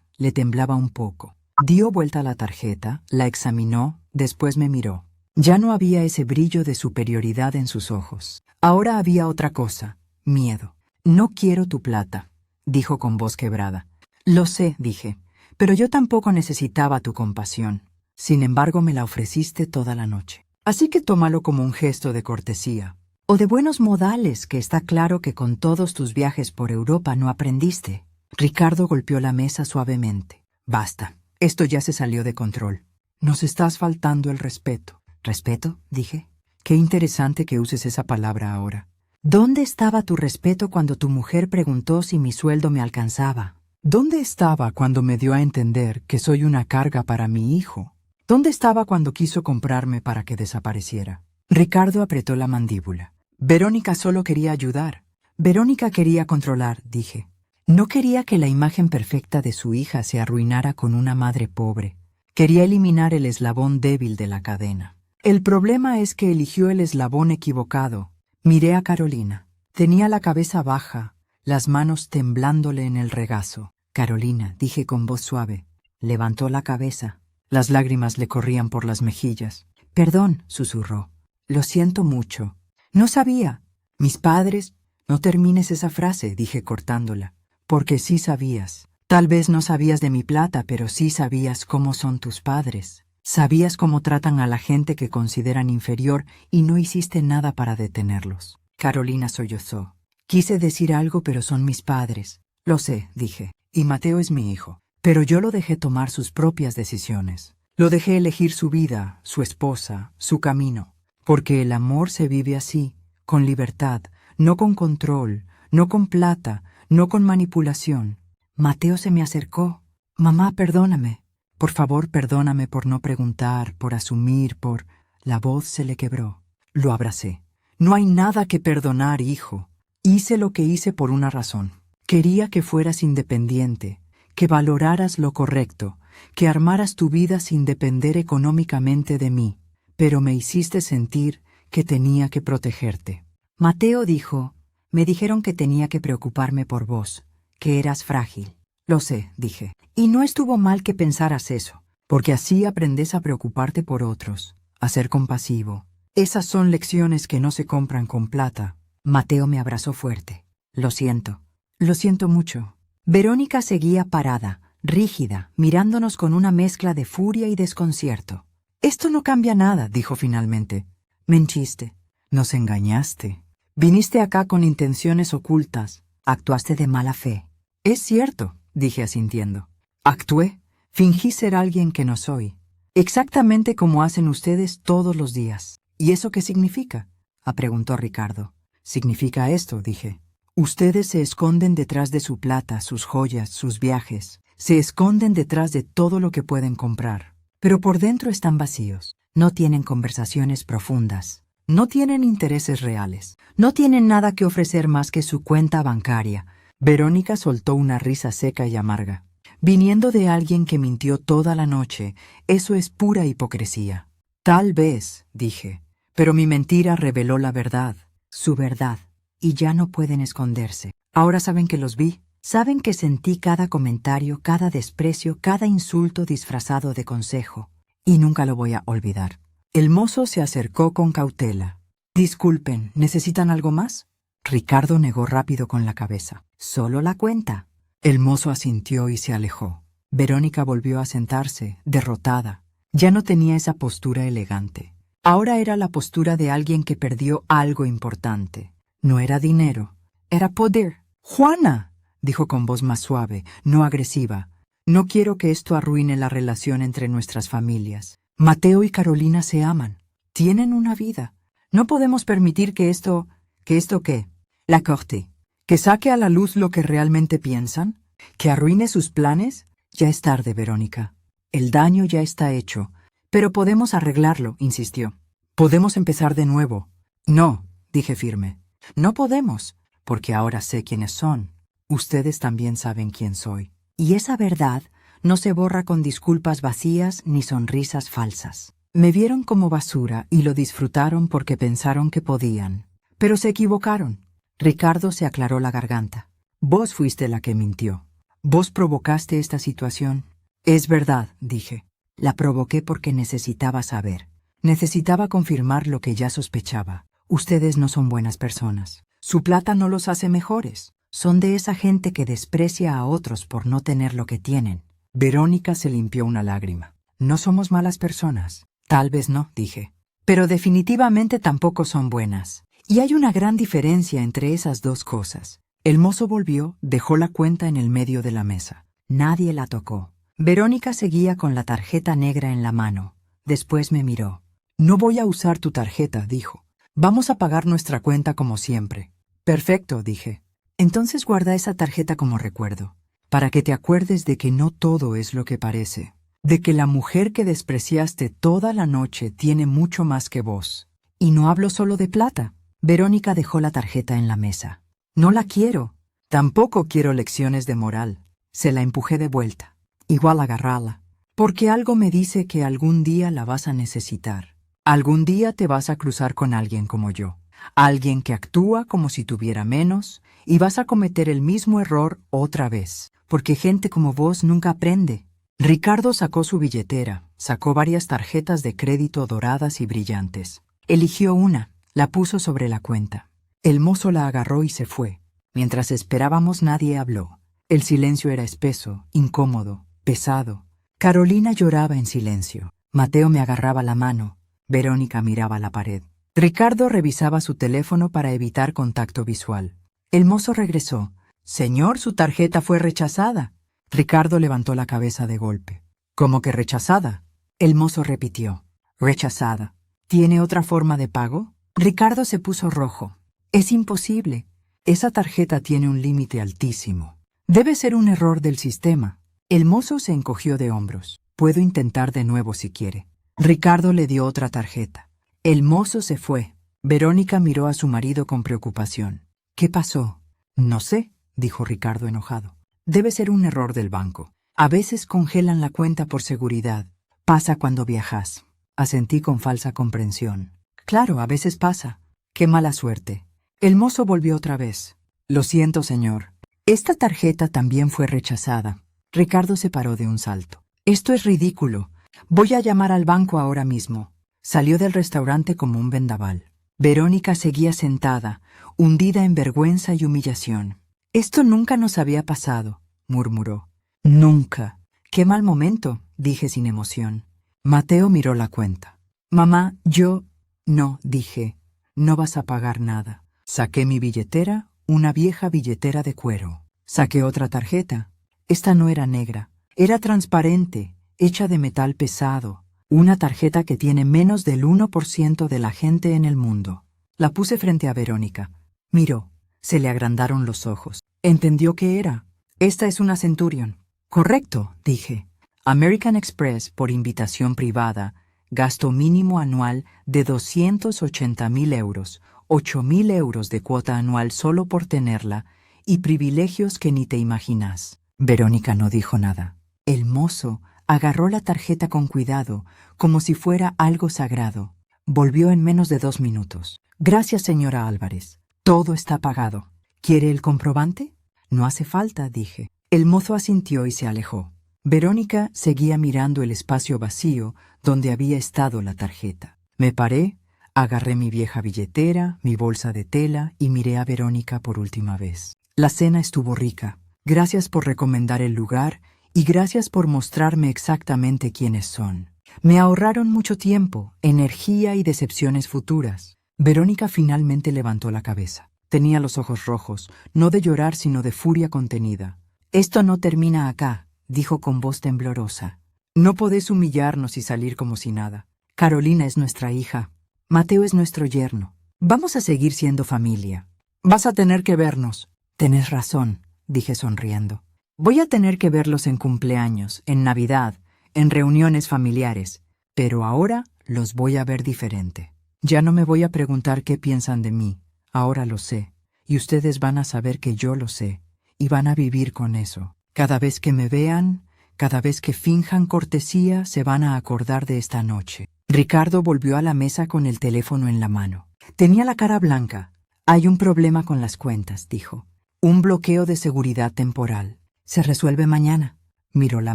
Speaker 1: le temblaba un poco. Dio vuelta a la tarjeta, la examinó, después me miró. Ya no había ese brillo de superioridad en sus ojos. Ahora había otra cosa, miedo. No quiero tu plata, dijo con voz quebrada. Lo sé, dije, pero yo tampoco necesitaba tu compasión. Sin embargo, me la ofreciste toda la noche. Así que tómalo como un gesto de cortesía. O de buenos modales, que está claro que con todos tus viajes por Europa no aprendiste. Ricardo golpeó la mesa suavemente. Basta, esto ya se salió de control. Nos estás faltando el respeto. ¿Respeto? Dije. Qué interesante que uses esa palabra ahora. ¿Dónde estaba tu respeto cuando tu mujer preguntó si mi sueldo me alcanzaba? ¿Dónde estaba cuando me dio a entender que soy una carga para mi hijo? ¿Dónde estaba cuando quiso comprarme para que desapareciera? Ricardo apretó la mandíbula. Verónica solo quería ayudar. Verónica quería controlar, dije. No quería que la imagen perfecta de su hija se arruinara con una madre pobre. Quería eliminar el eslabón débil de la cadena. El problema es que eligió el eslabón equivocado. Miré a Carolina. Tenía la cabeza baja, las manos temblándole en el regazo. Carolina, dije con voz suave. Levantó la cabeza. Las lágrimas le corrían por las mejillas. Perdón, susurró. Lo siento mucho. No sabía. Mis padres... No termines esa frase, dije cortándola. Porque sí sabías. Tal vez no sabías de mi plata, pero sí sabías cómo son tus padres. Sabías cómo tratan a la gente que consideran inferior y no hiciste nada para detenerlos. Carolina sollozó. Quise decir algo, pero son mis padres. Lo sé, dije. Y Mateo es mi hijo. Pero yo lo dejé tomar sus propias decisiones. Lo dejé elegir su vida, su esposa, su camino. Porque el amor se vive así, con libertad, no con control, no con plata, no con manipulación. Mateo se me acercó. Mamá, perdóname. Por favor, perdóname por no preguntar, por asumir, por... La voz se le quebró. Lo abracé. No hay nada que perdonar, hijo. Hice lo que hice por una razón. Quería que fueras independiente, que valoraras lo correcto, que armaras tu vida sin depender económicamente de mí, pero me hiciste sentir que tenía que protegerte.
Speaker 2: Mateo dijo, me dijeron que tenía que preocuparme por vos, que eras frágil.
Speaker 1: Lo sé, dije,
Speaker 2: Y no estuvo mal que pensaras eso.
Speaker 1: porque así aprendes a preocuparte por otros, a ser compasivo. Esas son lecciones que no se compran con plata.
Speaker 2: Mateo me abrazó fuerte. Lo siento.
Speaker 1: Lo siento mucho.
Speaker 2: Verónica seguía parada, rígida, mirándonos con una mezcla de furia y desconcierto.
Speaker 1: Esto no cambia nada, dijo finalmente. Mentiste. Nos engañaste. Viniste acá con intenciones ocultas.
Speaker 2: Actuaste de mala fe.
Speaker 1: Es cierto, dije asintiendo. Actué. Fingí ser alguien que no soy. Exactamente como hacen ustedes todos los días. ¿Y eso qué significa?
Speaker 2: Preguntó Ricardo.
Speaker 1: Significa esto, dije. Ustedes se esconden detrás de su plata, sus joyas, sus viajes. Se esconden detrás de todo lo que pueden comprar. Pero por dentro están vacíos.
Speaker 2: No tienen conversaciones profundas.
Speaker 1: No tienen intereses reales.
Speaker 2: No tienen nada que ofrecer más que su cuenta bancaria.
Speaker 1: Verónica soltó una risa seca y amarga. Viniendo de alguien que mintió toda la noche, eso es pura hipocresía. Tal vez, dije, pero mi mentira reveló la verdad.
Speaker 2: Su verdad. Y ya no pueden esconderse.
Speaker 1: Ahora saben que los vi.
Speaker 2: Saben que sentí cada comentario, cada desprecio, cada insulto disfrazado de consejo.
Speaker 1: Y nunca lo voy a olvidar. El mozo se acercó con cautela. Disculpen, ¿necesitan algo más? Ricardo negó rápido con la cabeza.
Speaker 2: Solo la cuenta.
Speaker 1: El mozo asintió y se alejó. Verónica volvió a sentarse, derrotada. Ya no tenía esa postura elegante. Ahora era la postura de alguien que perdió algo importante. No era dinero, era poder. «Juana», dijo con voz más suave, no agresiva, «no quiero que esto arruine la relación entre nuestras familias. Mateo y Carolina se aman. Tienen una vida. No podemos permitir que esto... ¿Que esto qué? La corte. ¿Que saque a la luz lo que realmente piensan? ¿Que arruine sus planes? Ya es tarde, Verónica. El daño ya está hecho. Pero podemos arreglarlo», insistió. «Podemos empezar de nuevo». «No», dije firme. «No podemos, porque ahora sé quiénes son. Ustedes también saben quién soy».
Speaker 2: Y esa verdad no se borra con disculpas vacías ni sonrisas falsas.
Speaker 1: Me vieron como basura y lo disfrutaron porque pensaron que podían. Pero se equivocaron.
Speaker 2: Ricardo se aclaró la garganta.
Speaker 1: Vos fuiste la que mintió. Vos provocaste esta situación. Es verdad, dije.
Speaker 2: La provoqué porque necesitaba saber.
Speaker 1: Necesitaba confirmar lo que ya sospechaba. Ustedes no son buenas personas. Su plata no los hace mejores.
Speaker 2: Son de esa gente que desprecia a otros por no tener lo que tienen.
Speaker 1: Verónica se limpió una lágrima. No somos malas personas. Tal vez no, dije. Pero definitivamente tampoco son buenas. Y hay una gran diferencia entre esas dos cosas. El mozo volvió, dejó la cuenta en el medio de la mesa.
Speaker 2: Nadie la tocó. Verónica seguía con la tarjeta negra en la mano. Después me miró.
Speaker 1: «No voy a usar tu tarjeta», dijo. «Vamos a pagar nuestra cuenta como siempre». «Perfecto», dije. «Entonces guarda esa tarjeta como recuerdo, para que te acuerdes de que no todo es lo que parece, de que la mujer que despreciaste toda la noche tiene mucho más que vos. Y no hablo solo de plata».
Speaker 2: Verónica dejó la tarjeta en la mesa.
Speaker 1: «No la quiero. Tampoco quiero lecciones de moral». Se la empujé de vuelta. «Igual agárrala, porque algo me dice que algún día la vas a necesitar. Algún día te vas a cruzar con alguien como yo. Alguien que actúa como si tuviera menos y vas a cometer el mismo error otra vez, porque gente como vos nunca aprende». Ricardo sacó su billetera, sacó varias tarjetas de crédito doradas y brillantes. Eligió una, la puso sobre la cuenta. El mozo la agarró y se fue. Mientras esperábamos nadie habló. El silencio era espeso, incómodo, pesado. Carolina lloraba en silencio. Mateo me agarraba la mano. Verónica miraba la pared. Ricardo revisaba su teléfono para evitar contacto visual. El mozo regresó. «Señor, su tarjeta fue rechazada». Ricardo levantó la cabeza de golpe. «¿Cómo que rechazada?». El mozo repitió. «Rechazada. ¿Tiene otra forma de pago?». Ricardo se puso rojo. «Es imposible. Esa tarjeta tiene un límite altísimo. Debe ser un error del sistema». El mozo se encogió de hombros. «Puedo intentar de nuevo si quiere». Ricardo le dio otra tarjeta. El mozo se fue. Verónica miró a su marido con preocupación. «¿Qué pasó?». «No sé», dijo Ricardo enojado. «Debe ser un error del banco. A veces congelan la cuenta por seguridad. Pasa cuando viajas. Asentí con falsa comprensión. Claro, a veces pasa. Qué mala suerte. El mozo volvió otra vez. Lo siento, señor. Esta tarjeta también fue rechazada. Ricardo se paró de un salto. Esto es ridículo. Voy a llamar al banco ahora mismo. Salió del restaurante como un vendaval. Verónica seguía sentada, hundida en vergüenza y humillación. Esto nunca nos había pasado, murmuró. Nunca. Qué mal momento, dije sin emoción. Mateo miró la cuenta. Mamá, yo... No, dije. No vas a pagar nada. Saqué mi billetera, una vieja billetera de cuero. Saqué otra tarjeta. Esta no era negra. Era transparente, hecha de metal pesado. Una tarjeta que tiene menos del 1% de la gente en el mundo. La puse frente a Verónica. Miró. Se le agrandaron los ojos. Entendió qué era. Esta es una Centurion. Correcto, dije. American Express, por invitación privada, gasto mínimo anual de 280.000 euros, 8.000 euros de cuota anual solo por tenerla, y privilegios que ni te imaginas. Verónica no dijo nada. El mozo agarró la tarjeta con cuidado, como si fuera algo sagrado. Volvió en menos de 2 minutos. Gracias, señora Álvarez. Todo está pagado. ¿Quiere el comprobante? No hace falta, dije. El mozo asintió y se alejó. Verónica seguía mirando el espacio vacío donde había estado la tarjeta. Me paré, agarré mi vieja billetera, mi bolsa de tela y miré a Verónica por última vez. La cena estuvo rica. Gracias por recomendar el lugar y gracias por mostrarme exactamente quiénes son. Me ahorraron mucho tiempo, energía y decepciones futuras. Verónica finalmente levantó la cabeza. Tenía los ojos rojos, no de llorar sino de furia contenida. Esto no termina acá, dijo con voz temblorosa. No podés humillarnos y salir como si nada. Carolina es nuestra hija. Mateo es nuestro yerno. Vamos a seguir siendo familia. Vas a tener que vernos. Tenés razón, dije sonriendo. Voy a tener que verlos en cumpleaños, en Navidad, en reuniones familiares, pero ahora los voy a ver diferente. Ya no me voy a preguntar qué piensan de mí. Ahora lo sé, y ustedes van a saber que yo lo sé, y van a vivir con eso. Cada vez que me vean, cada vez que finjan cortesía, se van a acordar de esta noche. Ricardo volvió a la mesa con el teléfono en la mano. Tenía la cara blanca. Hay un problema con las cuentas, dijo. Un bloqueo de seguridad temporal. Se resuelve mañana. Miró la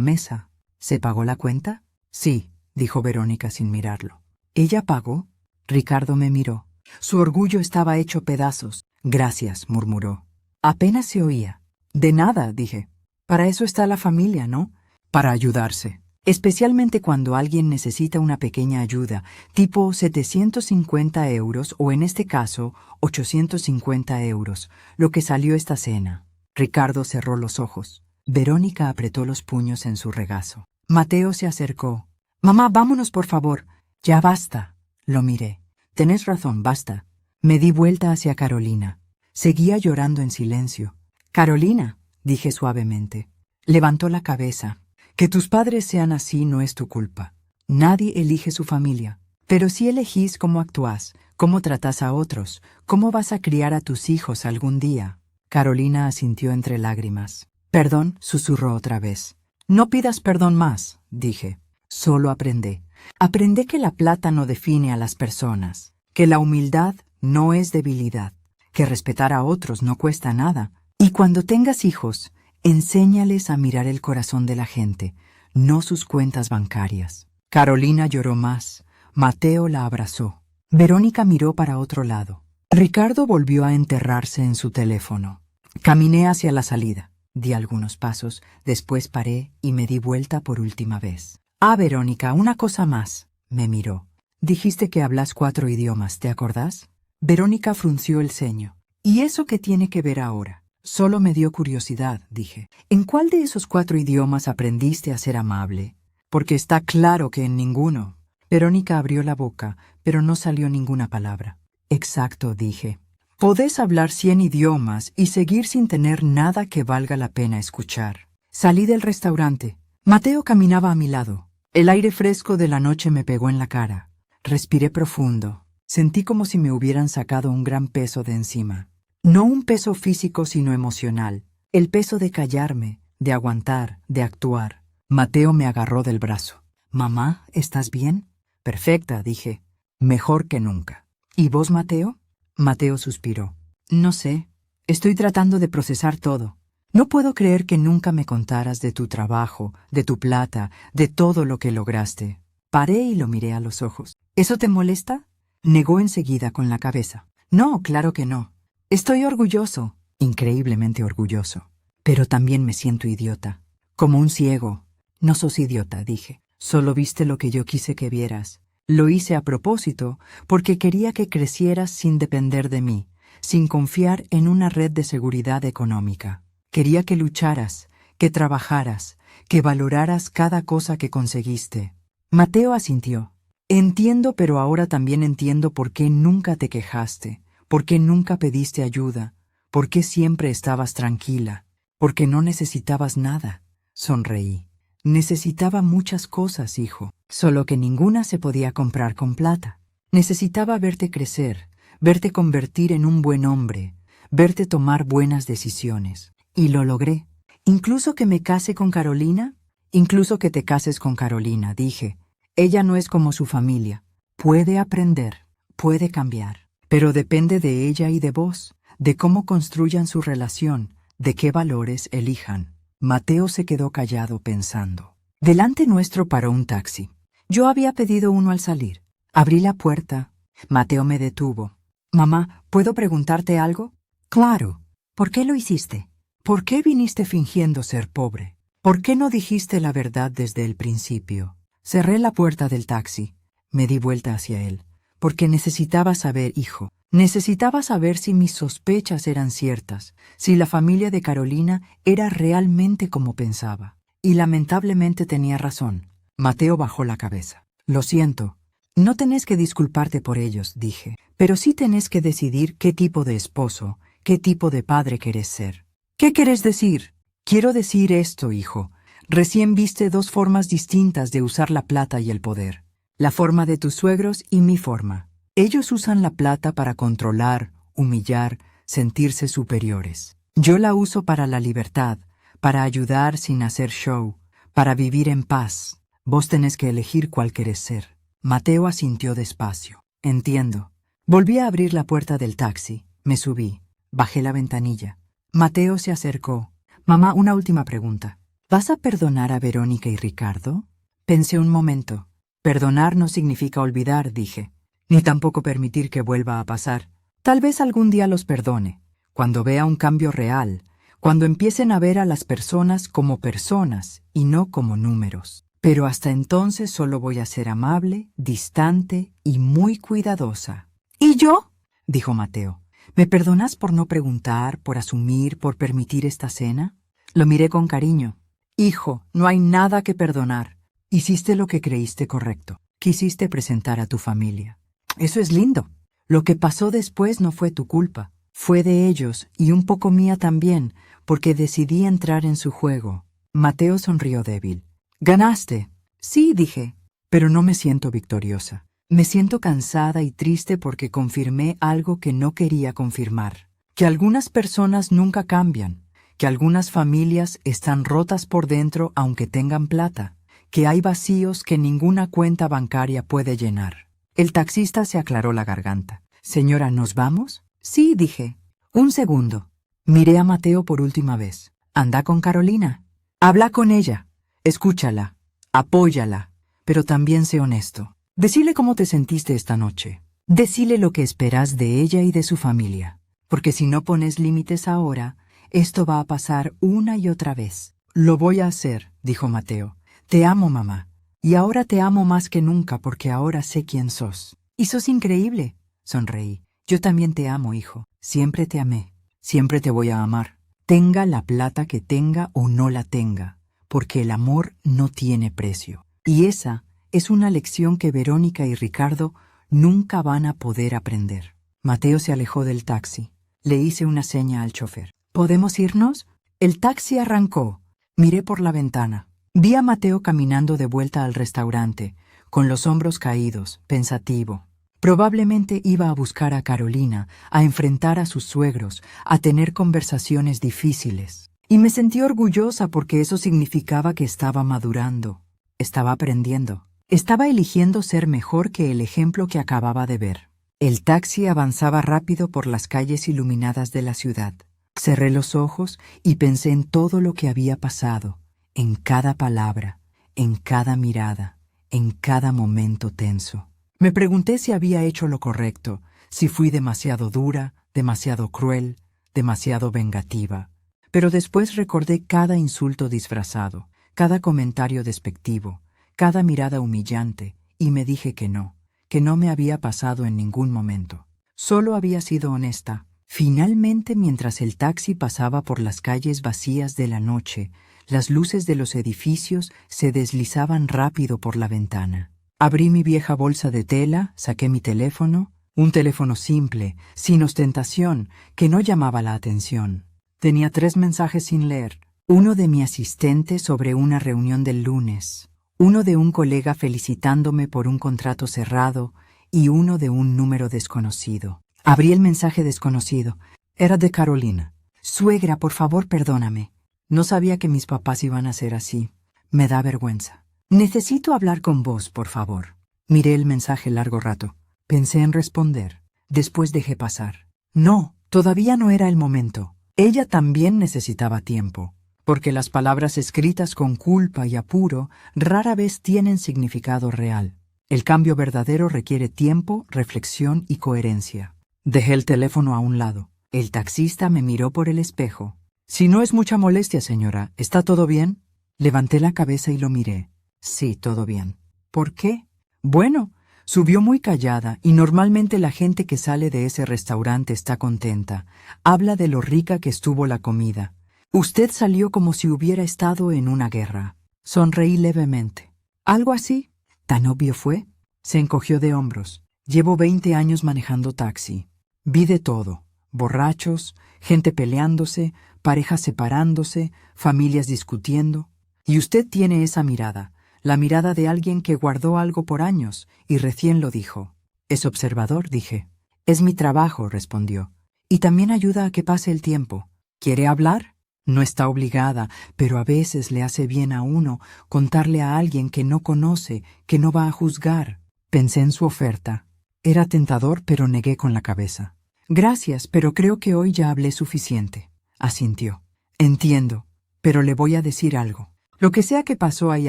Speaker 1: mesa. ¿Se pagó la cuenta? Sí, dijo Verónica sin mirarlo. ¿Ella pagó? Ricardo me miró. Su orgullo estaba hecho pedazos. Gracias, murmuró. Apenas se oía. De nada, dije. Para eso está la familia, ¿no? Para ayudarse. Especialmente cuando alguien necesita una pequeña ayuda, tipo 750 euros o en este caso 850 euros, lo que salió esta cena. Ricardo cerró los ojos. Verónica apretó los puños en su regazo. Mateo se acercó. Mamá, vámonos por favor. Ya basta. Lo miré. Tenés razón, basta. Me di vuelta hacia Carolina. Seguía llorando en silencio. Carolina, dije suavemente. Levantó la cabeza. Que tus padres sean así no es tu culpa. Nadie elige su familia. Pero sí elegís cómo actuás, cómo tratás a otros, cómo vas a criar a tus hijos algún día. Carolina asintió entre lágrimas. Perdón, susurró otra vez. No pidas perdón más, dije. Solo aprendé. Aprendé que la plata no define a las personas, que la humildad no es debilidad, que respetar a otros no cuesta nada. Y cuando tengas hijos, enséñales a mirar el corazón de la gente, no sus cuentas bancarias. Carolina lloró más. Mateo la abrazó. Verónica miró para otro lado. Ricardo volvió a enterrarse en su teléfono. Caminé hacia la salida. Di algunos pasos, después paré y me di vuelta por última vez. Ah, Verónica, una cosa más. Me miró. Dijiste que hablas 4 idiomas, ¿te acordás? Verónica frunció el ceño. ¿Y eso qué tiene que ver ahora? Solo me dio curiosidad, dije. ¿En cuál de esos 4 idiomas aprendiste a ser amable? Porque está claro que en ninguno. Verónica abrió la boca, pero no salió ninguna palabra. Exacto, dije. Podés hablar 100 idiomas y seguir sin tener nada que valga la pena escuchar. Salí del restaurante. Mateo caminaba a mi lado. El aire fresco de la noche me pegó en la cara. Respiré profundo. Sentí como si me hubieran sacado un gran peso de encima. No un peso físico, sino emocional. El peso de callarme, de aguantar, de actuar. Mateo me agarró del brazo. «Mamá, ¿estás bien?» «Perfecta», dije. «Mejor que nunca». «¿Y vos, Mateo?» Mateo suspiró. «No sé. Estoy tratando de procesar todo. No puedo creer que nunca me contaras de tu trabajo, de tu plata, de todo lo que lograste». Paré y lo miré a los ojos. «¿Eso te molesta?» Negó enseguida con la cabeza. «No, claro que no. Estoy orgulloso, increíblemente orgulloso. Pero también me siento idiota. Como un ciego». «No sos idiota», dije. «Solo viste lo que yo quise que vieras. Lo hice a propósito porque quería que crecieras sin depender de mí, sin confiar en una red de seguridad económica. Quería que lucharas, que trabajaras, que valoraras cada cosa que conseguiste». Mateo asintió. «Entiendo, pero ahora también entiendo por qué nunca te quejaste, por qué nunca pediste ayuda, por qué siempre estabas tranquila, porque no necesitabas nada». Sonreí. «Necesitaba muchas cosas, hijo, solo que ninguna se podía comprar con plata. Necesitaba verte crecer, verte convertir en un buen hombre, verte tomar buenas decisiones. Y lo logré. Incluso que me case con Carolina». «Incluso que te cases con Carolina», dije. «Ella no es como su familia. Puede aprender, puede cambiar. Pero depende de ella y de vos, de cómo construyan su relación, de qué valores elijan». Mateo se quedó callado pensando. Delante nuestro paró un taxi. Yo había pedido uno al salir. Abrí la puerta. Mateo me detuvo. «Mamá, ¿puedo preguntarte algo?» «Claro». «¿Por qué lo hiciste? ¿Por qué viniste fingiendo ser pobre? ¿Por qué no dijiste la verdad desde el principio?» Cerré la puerta del taxi. Me di vuelta hacia él. «Porque necesitaba saber, hijo. Necesitaba saber si mis sospechas eran ciertas, si la familia de Carolina era realmente como pensaba». Y lamentablemente tenía razón. Mateo bajó la cabeza. «Lo siento. No tenés que disculparte por ellos», dije. «Pero sí tenés que decidir qué tipo de esposo, qué tipo de padre querés ser». «¿Qué querés decir?» «Quiero decir esto, hijo. Recién viste dos formas distintas de usar la plata y el poder. La forma de tus suegros y mi forma. Ellos usan la plata para controlar, humillar, sentirse superiores. Yo la uso para la libertad, para ayudar sin hacer show, para vivir en paz. Vos tenés que elegir cuál querés ser». Mateo asintió despacio. «Entiendo». Volví a abrir la puerta del taxi. Me subí. Bajé la ventanilla. Mateo se acercó. «Mamá, una última pregunta. ¿Vas a perdonar a Verónica y Ricardo?» Pensé un momento. «Perdonar no significa olvidar», dije. «Ni tampoco permitir que vuelva a pasar. Tal vez algún día los perdone, cuando vea un cambio real, cuando empiecen a ver a las personas como personas y no como números. Pero hasta entonces solo voy a ser amable, distante y muy cuidadosa». «¿Y yo?», dijo Mateo. «¿Me perdonas por no preguntar, por asumir, por permitir esta cena?» Lo miré con cariño. «Hijo, no hay nada que perdonar. Hiciste lo que creíste correcto. Quisiste presentar a tu familia. Eso es lindo. Lo que pasó después no fue tu culpa. Fue de ellos y un poco mía también, porque decidí entrar en su juego». Mateo sonrió débil. «¿Ganaste?» «Sí», dije, «pero no me siento victoriosa. Me siento cansada y triste porque confirmé algo que no quería confirmar. Que algunas personas nunca cambian, que algunas familias están rotas por dentro aunque tengan plata, que hay vacíos que ninguna cuenta bancaria puede llenar». El taxista se aclaró la garganta. «Señora, ¿nos vamos?» «Sí», dije. «Un segundo». Miré a Mateo por última vez. «Anda con Carolina. Habla con ella. Escúchala. Apóyala. Pero también sé honesto. Decile cómo te sentiste esta noche. Decile lo que esperas de ella y de su familia. Porque si no pones límites ahora, esto va a pasar una y otra vez». «Lo voy a hacer», dijo Mateo. «Te amo, mamá. Y ahora te amo más que nunca porque ahora sé quién sos». «Y sos increíble», sonreí. «Yo también te amo, hijo. Siempre te amé. Siempre te voy a amar. Tenga la plata que tenga o no la tenga, porque el amor no tiene precio. Y esa es una lección que Verónica y Ricardo nunca van a poder aprender». Mateo se alejó del taxi. Le hice una seña al chofer. «¿Podemos irnos?» El taxi arrancó. Miré por la ventana. Vi a Mateo caminando de vuelta al restaurante, con los hombros caídos, pensativo. Probablemente iba a buscar a Carolina, a enfrentar a sus suegros, a tener conversaciones difíciles. Y me sentí orgullosa porque eso significaba que estaba madurando, estaba aprendiendo, estaba eligiendo ser mejor que el ejemplo que acababa de ver. El taxi avanzaba rápido por las calles iluminadas de la ciudad. Cerré los ojos y pensé en todo lo que había pasado, en cada palabra, en cada mirada, en cada momento tenso. Me pregunté si había hecho lo correcto, si fui demasiado dura, demasiado cruel, demasiado vengativa. Pero después recordé cada insulto disfrazado, cada comentario despectivo, cada mirada humillante, y me dije que no me había pasado en ningún momento. Solo había sido honesta. Finalmente, mientras el taxi pasaba por las calles vacías de la noche, las luces de los edificios se deslizaban rápido por la ventana. Abrí mi vieja bolsa de tela, saqué mi teléfono, un teléfono simple, sin ostentación, que no llamaba la atención. Tenía 3 mensajes sin leer. Uno de mi asistente sobre una reunión del lunes, uno de un colega felicitándome por un contrato cerrado y uno de un número desconocido. Abrí el mensaje desconocido. Era de Carolina. Suegra, por favor, perdóname. No sabía que mis papás iban a ser así. Me da vergüenza. Necesito hablar con vos, por favor. Miré el mensaje largo rato. Pensé en responder. Después dejé pasar. No, todavía no era el momento. Ella también necesitaba tiempo, porque las palabras escritas con culpa y apuro rara vez tienen significado real. El cambio verdadero requiere tiempo, reflexión y coherencia. Dejé el teléfono a un lado. El taxista me miró por el espejo. Si no es mucha molestia, señora, ¿está todo bien? Levanté la cabeza y lo miré. Sí, todo bien. ¿Por qué? Bueno, subió muy callada y normalmente la gente que sale de ese restaurante está contenta. Habla de lo rica que estuvo la comida. Usted salió como si hubiera estado en una guerra. Sonreí levemente. ¿Algo así? ¿Tan obvio fue? Se encogió de hombros. Llevo 20 años manejando taxi. Vi de todo. Borrachos, gente peleándose, parejas separándose, familias discutiendo. Y usted tiene esa mirada, la mirada de alguien que guardó algo por años y recién lo dijo. Es observador, dije. Es mi trabajo, respondió. Y también ayuda a que pase el tiempo. ¿Quiere hablar? No está obligada, pero a veces le hace bien a uno contarle a alguien que no conoce, que no va a juzgar. Pensé en su oferta. Era tentador, pero negué con la cabeza. Gracias, pero creo que hoy ya hablé suficiente. Asintió. Entiendo, pero le voy a decir algo. Lo que sea que pasó ahí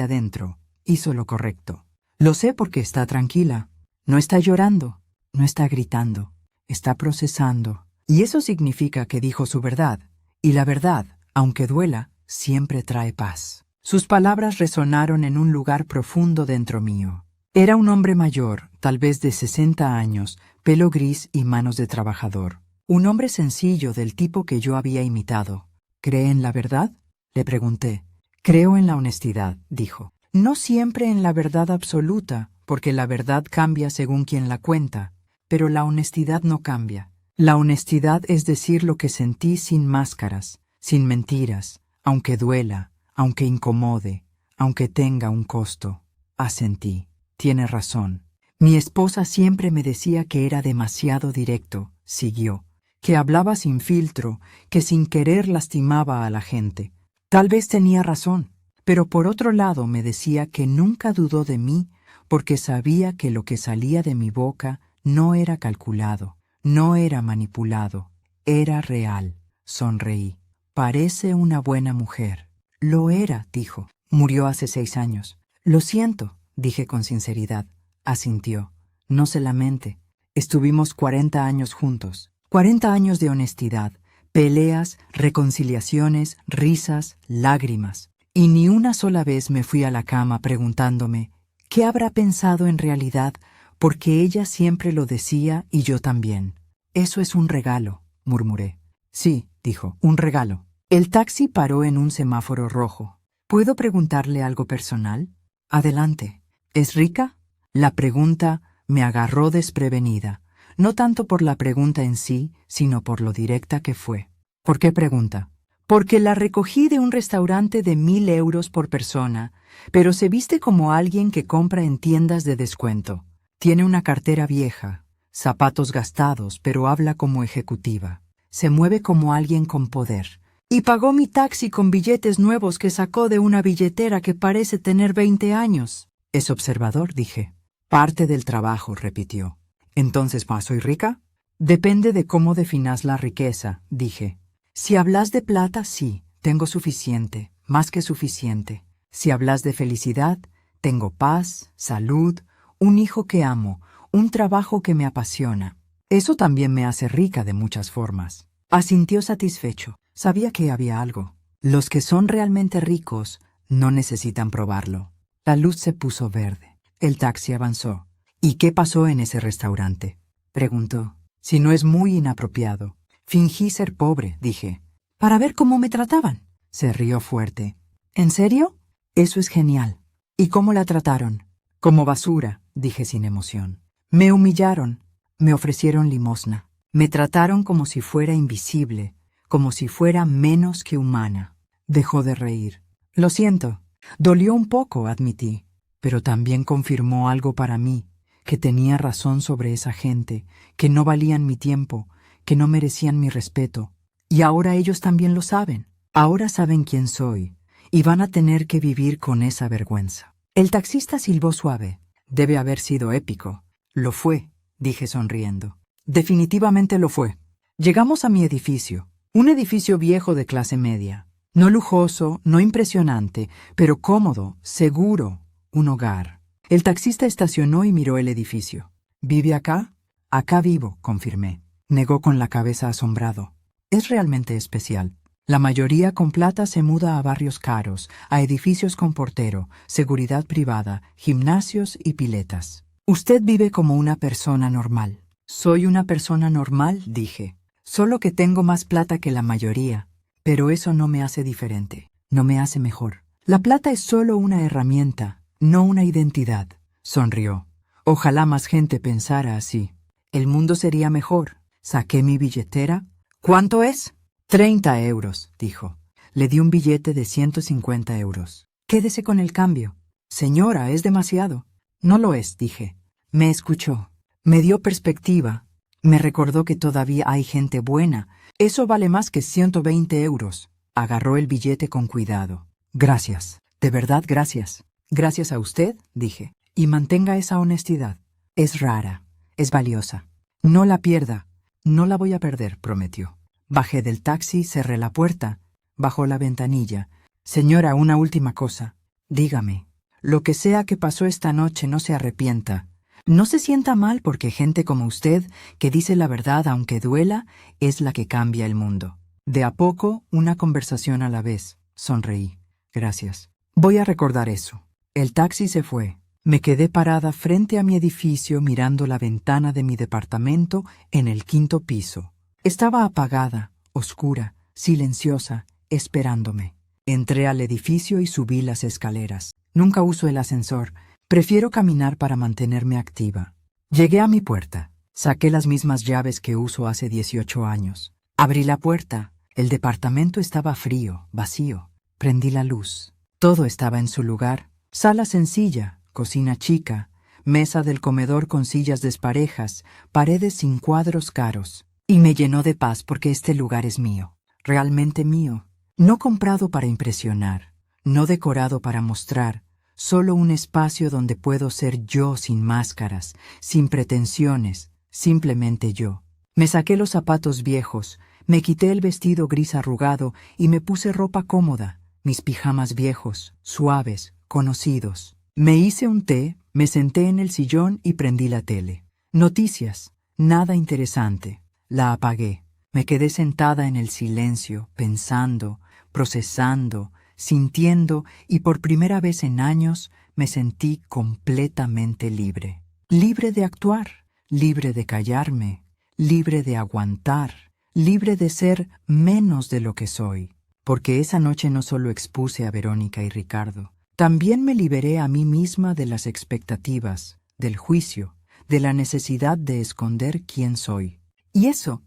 Speaker 1: adentro, hizo lo correcto. Lo sé porque está tranquila. No está llorando, no está gritando, está procesando. Y eso significa que dijo su verdad. Y la verdad, aunque duela, siempre trae paz. Sus palabras resonaron en un lugar profundo dentro mío. Era un hombre mayor, tal vez de 60 años, pelo gris y manos de trabajador. Un hombre sencillo del tipo que yo había imitado. ¿Cree en la verdad? Le pregunté. Creo en la honestidad, dijo. No siempre en la verdad absoluta, porque la verdad cambia según quien la cuenta, pero la honestidad no cambia. La honestidad es decir lo que sentí sin máscaras, sin mentiras, aunque duela, aunque incomode, aunque tenga un costo. Asentí. Tiene razón. Mi esposa siempre me decía que era demasiado directo, siguió, que hablaba sin filtro, que sin querer lastimaba a la gente. Tal vez tenía razón, pero por otro lado me decía que nunca dudó de mí porque sabía que lo que salía de mi boca no era calculado, no era manipulado, era real. Sonreí. Parece una buena mujer. Lo era, dijo. Murió hace 6 años. Lo siento, dije con sinceridad. Asintió. No se lamente. Estuvimos 40 años juntos. 40 años de honestidad, peleas, reconciliaciones, risas, lágrimas. Y ni una sola vez me fui a la cama preguntándome ¿qué habrá pensado en realidad? Porque ella siempre lo decía y yo también. Eso es un regalo, murmuré. Sí, dijo, un regalo. El taxi paró en un semáforo rojo. ¿Puedo preguntarle algo personal? Adelante. ¿Es rica? La pregunta me agarró desprevenida, no tanto por la pregunta en sí, sino por lo directa que fue. ¿Por qué pregunta? Porque la recogí de un restaurante de 1.000 euros por persona, pero se viste como alguien que compra en tiendas de descuento. Tiene una cartera vieja, zapatos gastados, pero habla como ejecutiva. Se mueve como alguien con poder. Y pagó mi taxi con billetes nuevos que sacó de una billetera que parece tener 20 años. Es observador, dije. Parte del trabajo, repitió. Entonces, ¿más soy rica? Depende de cómo definas la riqueza, dije. Si hablas de plata, sí, tengo suficiente, más que suficiente. Si hablas de felicidad, tengo paz, salud, un hijo que amo, un trabajo que me apasiona. Eso también me hace rica de muchas formas. Asintió satisfecho. Sabía que había algo. Los que son realmente ricos no necesitan probarlo. La luz se puso verde. El taxi avanzó. ¿Y qué pasó en ese restaurante?, preguntó. Si no es muy inapropiado. Fingí ser pobre, dije. Para ver cómo me trataban. Se rió fuerte. ¿En serio? Eso es genial. ¿Y cómo la trataron? Como basura, dije sin emoción. Me humillaron. Me ofrecieron limosna. Me trataron como si fuera invisible, como si fuera menos que humana. Dejó de reír. Lo siento. Dolió un poco, admití. Pero también confirmó algo para mí, que tenía razón sobre esa gente, que no valían mi tiempo, que no merecían mi respeto. Y ahora ellos también lo saben. Ahora saben quién soy, y van a tener que vivir con esa vergüenza. El taxista silbó suave. Debe haber sido épico. Lo fue, dije sonriendo. Definitivamente lo fue. Llegamos a mi edificio, un edificio viejo de clase media. No lujoso, no impresionante, pero cómodo, seguro, un hogar. El taxista estacionó y miró el edificio. ¿Vive acá? Acá vivo, confirmé. Negó con la cabeza asombrado. Es realmente especial. La mayoría con plata se muda a barrios caros, a edificios con portero, seguridad privada, gimnasios y piletas. Usted vive como una persona normal. Soy una persona normal, dije. Solo que tengo más plata que la mayoría. Pero eso no me hace diferente. No me hace mejor. La plata es solo una herramienta, no una identidad. Sonrió. Ojalá más gente pensara así. El mundo sería mejor. Saqué mi billetera. ¿Cuánto es? 30 euros, dijo. Le di un billete de 150 euros. Quédese con el cambio. Señora, es demasiado. No lo es, dije. Me escuchó. Me dio perspectiva. Me recordó que todavía hay gente buena. Eso vale más que 120 euros. Agarró el billete con cuidado. Gracias. De verdad, gracias. Gracias a usted, dije. Y mantenga esa honestidad. Es rara. Es valiosa. No la pierda. No la voy a perder, prometió. Bajé del taxi, cerré la puerta. Bajó la ventanilla. Señora, una última cosa. Dígame. Lo que sea que pasó esta noche, no se arrepienta. No se sienta mal porque gente como usted, que dice la verdad aunque duela, es la que cambia el mundo. De a poco, una conversación a la vez. Sonreí. Gracias. Voy a recordar eso. El taxi se fue. Me quedé parada frente a mi edificio mirando la ventana de mi departamento en el 5º piso. Estaba apagada, oscura, silenciosa, esperándome. Entré al edificio y subí las escaleras. Nunca uso el ascensor. Prefiero caminar para mantenerme activa. Llegué a mi puerta. Saqué las mismas llaves que uso hace 18 años. Abrí la puerta. El departamento estaba frío, vacío. Prendí la luz. Todo estaba en su lugar. Sala sencilla, cocina chica, mesa del comedor con sillas desparejas, paredes sin cuadros caros. Y me llenó de paz porque este lugar es mío. Realmente mío. No comprado para impresionar. No decorado para mostrar. Solo un espacio donde puedo ser yo sin máscaras, sin pretensiones, simplemente yo. Me saqué los zapatos viejos, me quité el vestido gris arrugado y me puse ropa cómoda, mis pijamas viejos, suaves, conocidos. Me hice un té, me senté en el sillón y prendí la tele. Noticias, nada interesante. La apagué. Me quedé sentada en el silencio, pensando, procesando, sintiendo, y por primera vez en años me sentí completamente libre. Libre de actuar, libre de callarme, libre de aguantar, libre de ser menos de lo que soy. Porque esa noche no solo expuse a Verónica y Ricardo, también me liberé a mí misma de las expectativas, del juicio, de la necesidad de esconder quién soy. Y eso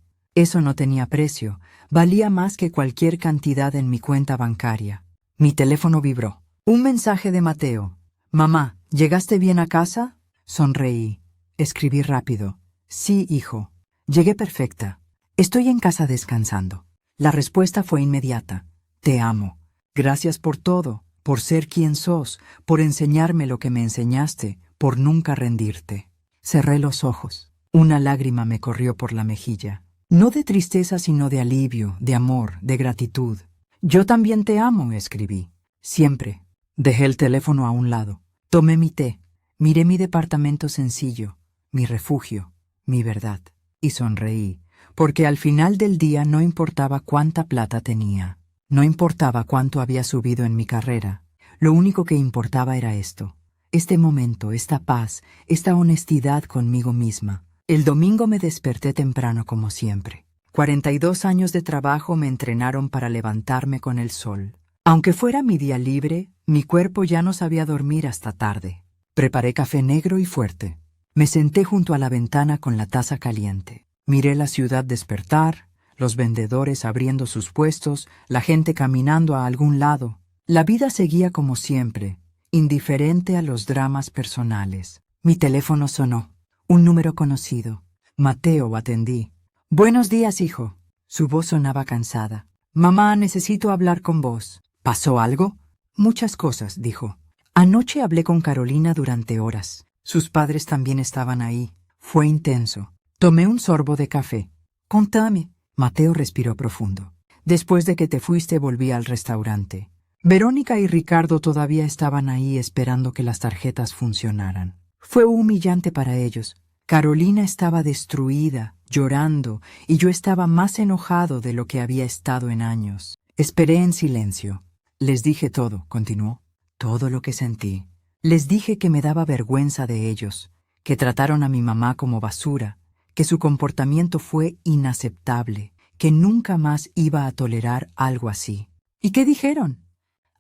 Speaker 1: no tenía precio, valía más que cualquier cantidad en mi cuenta bancaria. Mi teléfono vibró. Un mensaje de Mateo. Mamá, ¿llegaste bien a casa? Sonreí. Escribí rápido. Sí, hijo. Llegué perfecta. Estoy en casa descansando. La respuesta fue inmediata. Te amo. Gracias por todo, por ser quien sos, por enseñarme lo que me enseñaste, por nunca rendirte. Cerré los ojos. Una lágrima me corrió por la mejilla. No de tristeza, sino de alivio, de amor, de gratitud. Yo también te amo, escribí. Siempre. Dejé el teléfono a un lado. Tomé mi té. Miré mi departamento sencillo, mi refugio, mi verdad. Y sonreí, porque al final del día no importaba cuánta plata tenía. No importaba cuánto había subido en mi carrera. Lo único que importaba era esto. Este momento, esta paz, esta honestidad conmigo misma. El domingo me desperté temprano como siempre. 42 años de trabajo me entrenaron para levantarme con el sol. Aunque fuera mi día libre, mi cuerpo ya no sabía dormir hasta tarde. Preparé café negro y fuerte. Me senté junto a la ventana con la taza caliente. Miré la ciudad despertar, los vendedores abriendo sus puestos, la gente caminando a algún lado. La vida seguía como siempre, indiferente a los dramas personales. Mi teléfono sonó. Un número conocido. Mateo, atendí. Buenos días, hijo. Su voz sonaba cansada. Mamá, necesito hablar con vos. ¿Pasó algo? Muchas cosas, dijo. Anoche hablé con Carolina durante horas. Sus padres también estaban ahí. Fue intenso. Tomé un sorbo de café. Contame. Mateo respiró profundo. Después de que te fuiste, volví al restaurante. Verónica y Ricardo todavía estaban ahí esperando que las tarjetas funcionaran. Fue humillante para ellos. Carolina estaba destruida, llorando, y yo estaba más enojado de lo que había estado en años. Esperé en silencio. Les dije todo, continuó, todo lo que sentí. Les dije que me daba vergüenza de ellos, que trataron a mi mamá como basura, que su comportamiento fue inaceptable, que nunca más iba a tolerar algo así. ¿Y qué dijeron?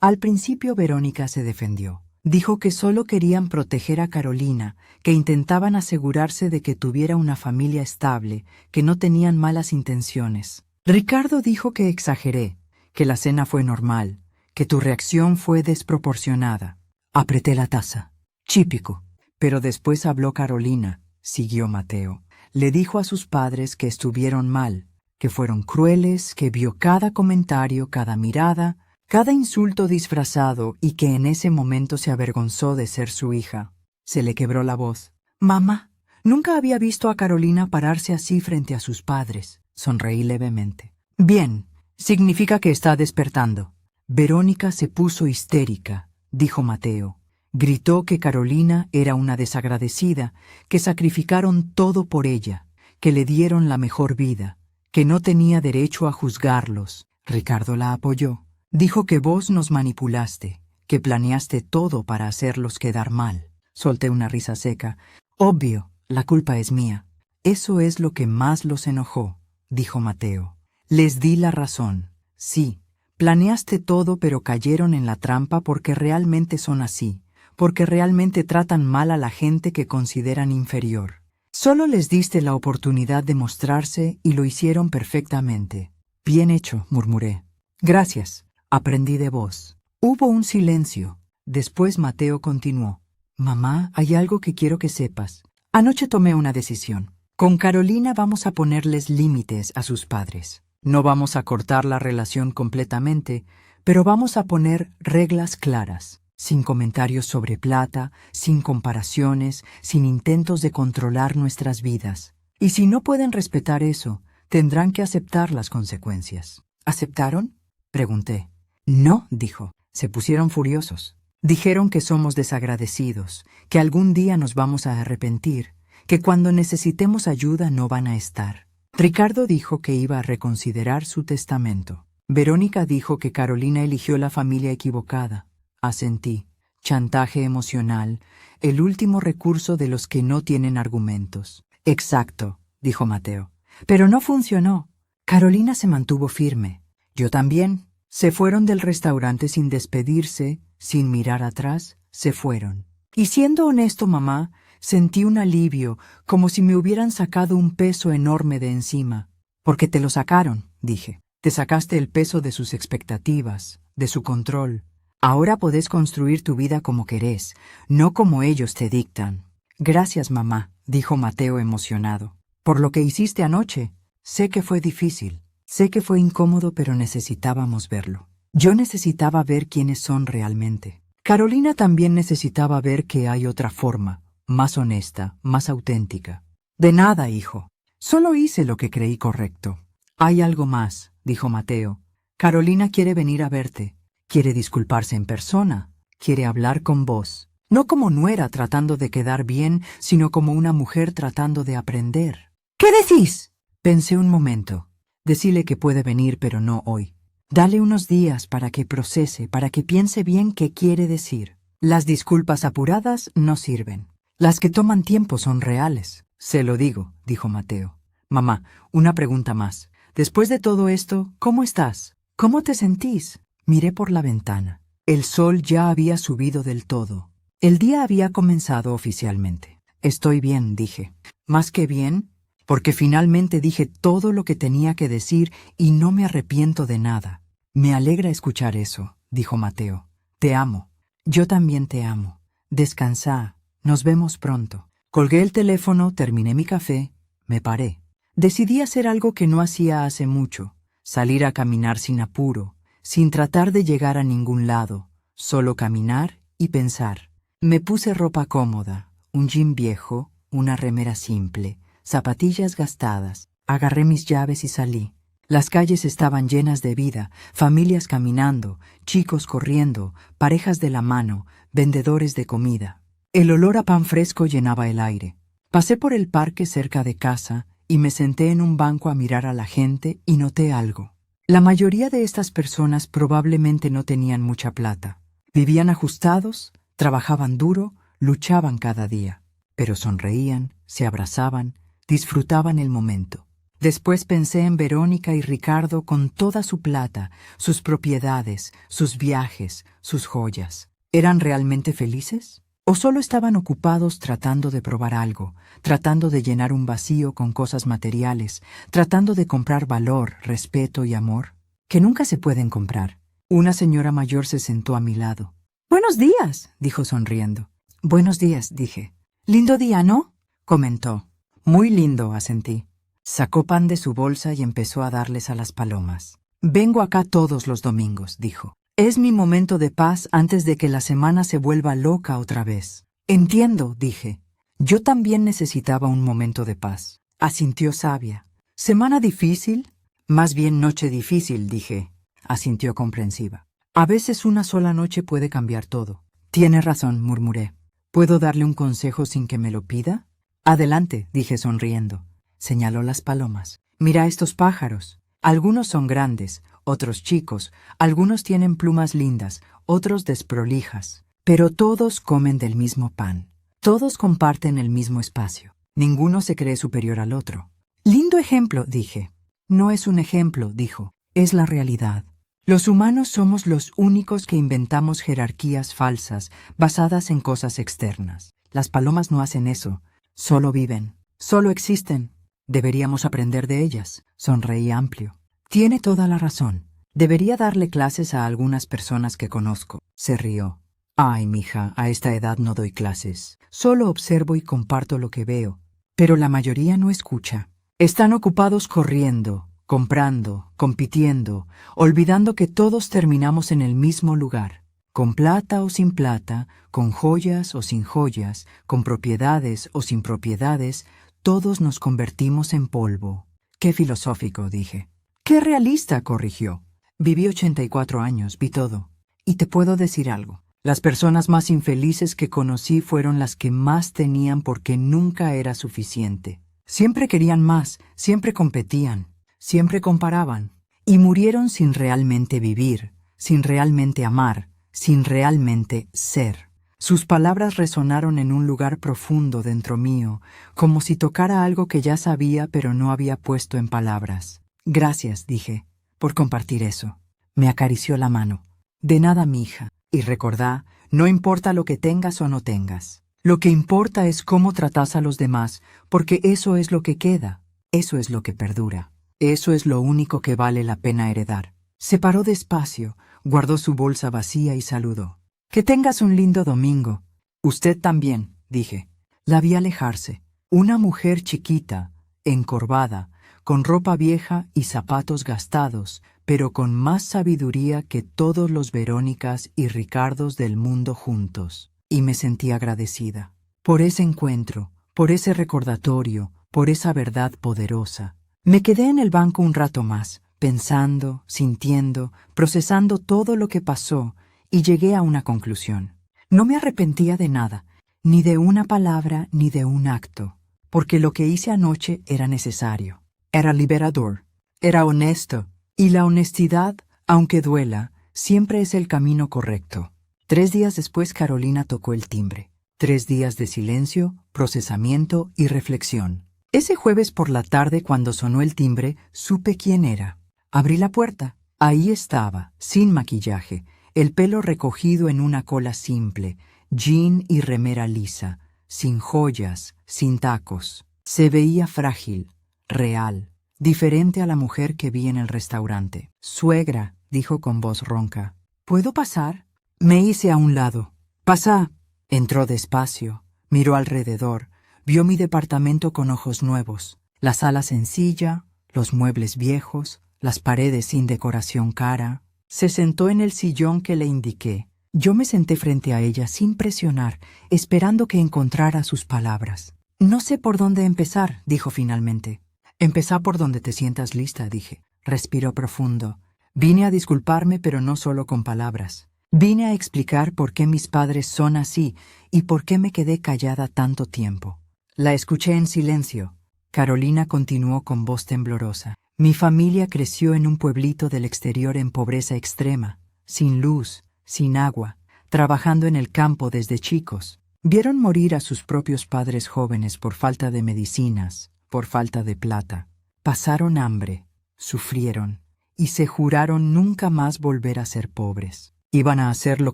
Speaker 1: Al principio Verónica se defendió. Dijo que solo querían proteger a Carolina, que intentaban asegurarse de que tuviera una familia estable, que no tenían malas intenciones. Ricardo dijo que exageré, que la cena fue normal, que tu reacción fue desproporcionada. Apreté la taza. Chípico. Pero después habló Carolina, siguió Mateo. Le dijo a sus padres que estuvieron mal, que fueron crueles, que vio cada comentario, cada mirada, cada insulto disfrazado y que en ese momento se avergonzó de ser su hija. Se le quebró la voz. Mamá, nunca había visto a Carolina pararse así frente a sus padres. Sonreí levemente. Bien, significa que está despertando. Verónica se puso histérica, dijo Mateo. Gritó que Carolina era una desagradecida, que sacrificaron todo por ella, que le dieron la mejor vida, que no tenía derecho a juzgarlos. Ricardo la apoyó. Dijo que vos nos manipulaste, que planeaste todo para hacerlos quedar mal. Solté una risa seca. Obvio, la culpa es mía. Eso es lo que más los enojó, dijo Mateo. Les di la razón. Sí, planeaste todo, pero cayeron en la trampa porque realmente son así, porque realmente tratan mal a la gente que consideran inferior. Solo les diste la oportunidad de mostrarse y lo hicieron perfectamente. Bien hecho, murmuré. Gracias. Aprendí de vos. Hubo un silencio. Después Mateo continuó. Mamá, hay algo que quiero que sepas. Anoche tomé una decisión. Con Carolina vamos a ponerles límites a sus padres. No vamos a cortar la relación completamente, pero vamos a poner reglas claras, sin comentarios sobre plata, sin comparaciones, sin intentos de controlar nuestras vidas. Y si no pueden respetar eso, tendrán que aceptar las consecuencias. ¿Aceptaron? Pregunté. No, dijo. Se pusieron furiosos. Dijeron que somos desagradecidos, que algún día nos vamos a arrepentir, que cuando necesitemos ayuda no van a estar. Ricardo dijo que iba a reconsiderar su testamento. Verónica dijo que Carolina eligió la familia equivocada. Asentí. Chantaje emocional, el último recurso de los que no tienen argumentos. Exacto, dijo Mateo. Pero no funcionó. Carolina se mantuvo firme. Yo también. Se fueron del restaurante sin despedirse, sin mirar atrás, se fueron. Y siendo honesto, mamá, sentí un alivio, como si me hubieran sacado un peso enorme de encima. Porque te lo sacaron, dije. Te sacaste el peso de sus expectativas, de su control. Ahora podés construir tu vida como querés, no como ellos te dictan. Gracias, mamá, dijo Mateo emocionado. Por lo que hiciste anoche, sé que fue difícil. Sé que fue incómodo, pero necesitábamos verlo. Yo necesitaba ver quiénes son realmente. Carolina también necesitaba ver que hay otra forma, más honesta, más auténtica. De nada, hijo. Solo hice lo que creí correcto. Hay algo más, dijo Mateo. Carolina quiere venir a verte. Quiere disculparse en persona. Quiere hablar con vos. No como nuera tratando de quedar bien, sino como una mujer tratando de aprender. ¿Qué decís? Pensé un momento. Decile que puede venir, pero no hoy. Dale unos días para que procese, para que piense bien qué quiere decir. Las disculpas apuradas no sirven. Las que toman tiempo son reales. Se lo digo, dijo Mateo. Mamá, una pregunta más. Después de todo esto, ¿cómo estás? ¿Cómo te sentís? Miré por la ventana. El sol ya había subido del todo. El día había comenzado oficialmente. Estoy bien, dije. ¿Más que bien? Porque finalmente dije todo lo que tenía que decir y no me arrepiento de nada. Me alegra escuchar eso, dijo Mateo. Te amo. Yo también te amo. Descansá. Nos vemos pronto. Colgué el teléfono, terminé mi café, me paré. Decidí hacer algo que no hacía hace mucho. Salir a caminar sin apuro, sin tratar de llegar a ningún lado. Solo caminar y pensar. Me puse ropa cómoda, un jean viejo, una remera simple, zapatillas gastadas. Agarré mis llaves y salí. Las calles estaban llenas de vida, familias caminando, chicos corriendo, parejas de la mano, vendedores de comida. El olor a pan fresco llenaba el aire. Pasé por el parque cerca de casa y me senté en un banco a mirar a la gente y noté algo. La mayoría de estas personas probablemente no tenían mucha plata. Vivían ajustados, trabajaban duro, luchaban cada día, pero sonreían, se abrazaban, disfrutaban el momento. Después pensé en Verónica y Ricardo con toda su plata, sus propiedades, sus viajes, sus joyas. ¿Eran realmente felices? ¿O solo estaban ocupados tratando de probar algo, tratando de llenar un vacío con cosas materiales, tratando de comprar valor, respeto y amor, que nunca se pueden comprar? Una señora mayor se sentó a mi lado. «Buenos días», dijo sonriendo. «Buenos días», dije. «Lindo día, ¿no?», comentó. «Muy lindo», asentí. Sacó pan de su bolsa y empezó a darles a las palomas. «Vengo acá todos los domingos», dijo. «Es mi momento de paz antes de que la semana se vuelva loca otra vez». «Entiendo», dije. «Yo también necesitaba un momento de paz», asintió Sabia. «¿Semana difícil?» «Más bien noche difícil», dije. Asintió comprensiva. «A veces una sola noche puede cambiar todo». «Tiene razón», murmuré. «¿Puedo darle un consejo sin que me lo pida?» «Adelante», dije sonriendo. Señaló las palomas. «Mira estos pájaros. Algunos son grandes, otros chicos, algunos tienen plumas lindas, otros desprolijas. Pero todos comen del mismo pan. Todos comparten el mismo espacio. Ninguno se cree superior al otro». «Lindo ejemplo», dije. «No es un ejemplo», dijo. «Es la realidad. Los humanos somos los únicos que inventamos jerarquías falsas basadas en cosas externas. Las palomas no hacen eso. Solo viven. Solo existen. Deberíamos aprender de ellas», sonreí amplio. «Tiene toda la razón. Debería darle clases a algunas personas que conozco», se rió. «Ay, mija, a esta edad no doy clases. Solo observo y comparto lo que veo. Pero la mayoría no escucha. Están ocupados corriendo, comprando, compitiendo, olvidando que todos terminamos en el mismo lugar. Con plata o sin plata, con joyas o sin joyas, con propiedades o sin propiedades, todos nos convertimos en polvo». «Qué filosófico», dije. «Qué realista», corrigió. «Viví 84 años, vi todo. Y te puedo decir algo. Las personas más infelices que conocí fueron las que más tenían porque nunca era suficiente. Siempre querían más, siempre competían, siempre comparaban. Y murieron sin realmente vivir, sin realmente amar, sin realmente ser». Sus palabras resonaron en un lugar profundo dentro mío, como si tocara algo que ya sabía pero no había puesto en palabras. «Gracias», dije, «por compartir eso». Me acarició la mano. «De nada, mija. Y recordá, no importa lo que tengas o no tengas. Lo que importa es cómo tratás a los demás, porque eso es lo que queda, eso es lo que perdura. Eso es lo único que vale la pena heredar». Se paró despacio, guardó su bolsa vacía y saludó. «Que tengas un lindo domingo». «Usted también», dije. La vi alejarse. Una mujer chiquita, encorvada, con ropa vieja y zapatos gastados, pero con más sabiduría que todos los Verónicas y Ricardos del mundo juntos. Y me sentí agradecida por ese encuentro, por ese recordatorio, por esa verdad poderosa. Me quedé en el banco un rato más, pensando, sintiendo, procesando todo lo que pasó, y llegué a una conclusión. No me arrepentía de nada, ni de una palabra ni de un acto, porque lo que hice anoche era necesario, era liberador, era honesto, y la honestidad, aunque duela, siempre es el camino correcto. 3 días después Carolina tocó el timbre. 3 días de silencio, procesamiento y reflexión. Ese jueves por la tarde, cuando sonó el timbre, supe quién era. Abrí la puerta. Ahí estaba, sin maquillaje, el pelo recogido en una cola simple, jean y remera lisa, sin joyas, sin tacos. Se veía frágil, real, diferente a la mujer que vi en el restaurante. «Suegra», dijo con voz ronca, «¿puedo pasar?» Me hice a un lado. «Pasa». Entró despacio, miró alrededor, vio mi departamento con ojos nuevos, la sala sencilla, los muebles viejos, las paredes sin decoración cara. Se sentó en el sillón que le indiqué. Yo me senté frente a ella sin presionar, esperando que encontrara sus palabras. «No sé por dónde empezar», dijo finalmente. «Empezá por donde te sientas lista», dije. Respiró profundo. «Vine a disculparme, pero no solo con palabras. Vine a explicar por qué mis padres son así y por qué me quedé callada tanto tiempo». La escuché en silencio. Carolina continuó con voz temblorosa. «Mi familia creció en un pueblito del exterior en pobreza extrema, sin luz, sin agua, trabajando en el campo desde chicos. Vieron morir a sus propios padres jóvenes por falta de medicinas, por falta de plata. Pasaron hambre, sufrieron y se juraron nunca más volver a ser pobres. Iban a hacer lo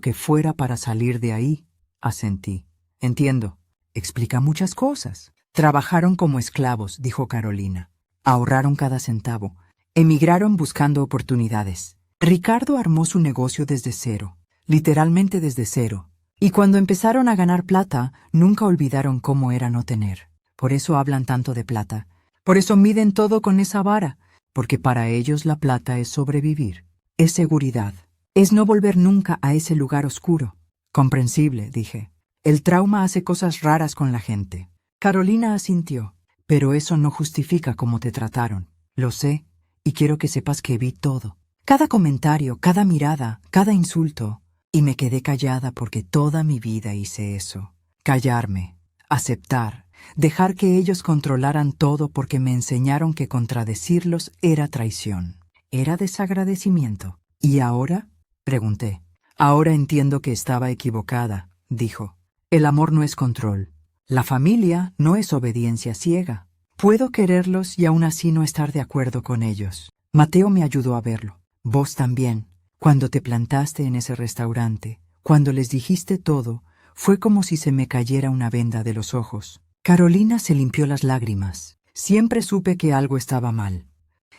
Speaker 1: que fuera para salir de ahí», asentí. «Entiendo. Explica muchas cosas». «Trabajaron como esclavos», dijo Carolina. «Ahorraron cada centavo. Emigraron buscando oportunidades. Ricardo armó su negocio desde cero, literalmente desde cero. Y cuando empezaron a ganar plata, nunca olvidaron cómo era no tener. Por eso hablan tanto de plata. Por eso miden todo con esa vara, porque para ellos la plata es sobrevivir, es seguridad. Es no volver nunca a ese lugar oscuro». «Comprensible», dije. «El trauma hace cosas raras con la gente». Carolina asintió. «Pero eso no justifica cómo te trataron. Lo sé, y quiero que sepas que vi todo. Cada comentario, cada mirada, cada insulto. Y me quedé callada porque toda mi vida hice eso. Callarme, aceptar, dejar que ellos controlaran todo porque me enseñaron que contradecirlos era traición. Era desagradecimiento. ¿Y ahora?», pregunté. «Ahora entiendo que estaba equivocada», dijo. «El amor no es control. La familia no es obediencia ciega. Puedo quererlos y aún así no estar de acuerdo con ellos. Mateo me ayudó a verlo. Vos también. Cuando te plantaste en ese restaurante, cuando les dijiste todo, fue como si se me cayera una venda de los ojos». Carolina se limpió las lágrimas. «Siempre supe que algo estaba mal.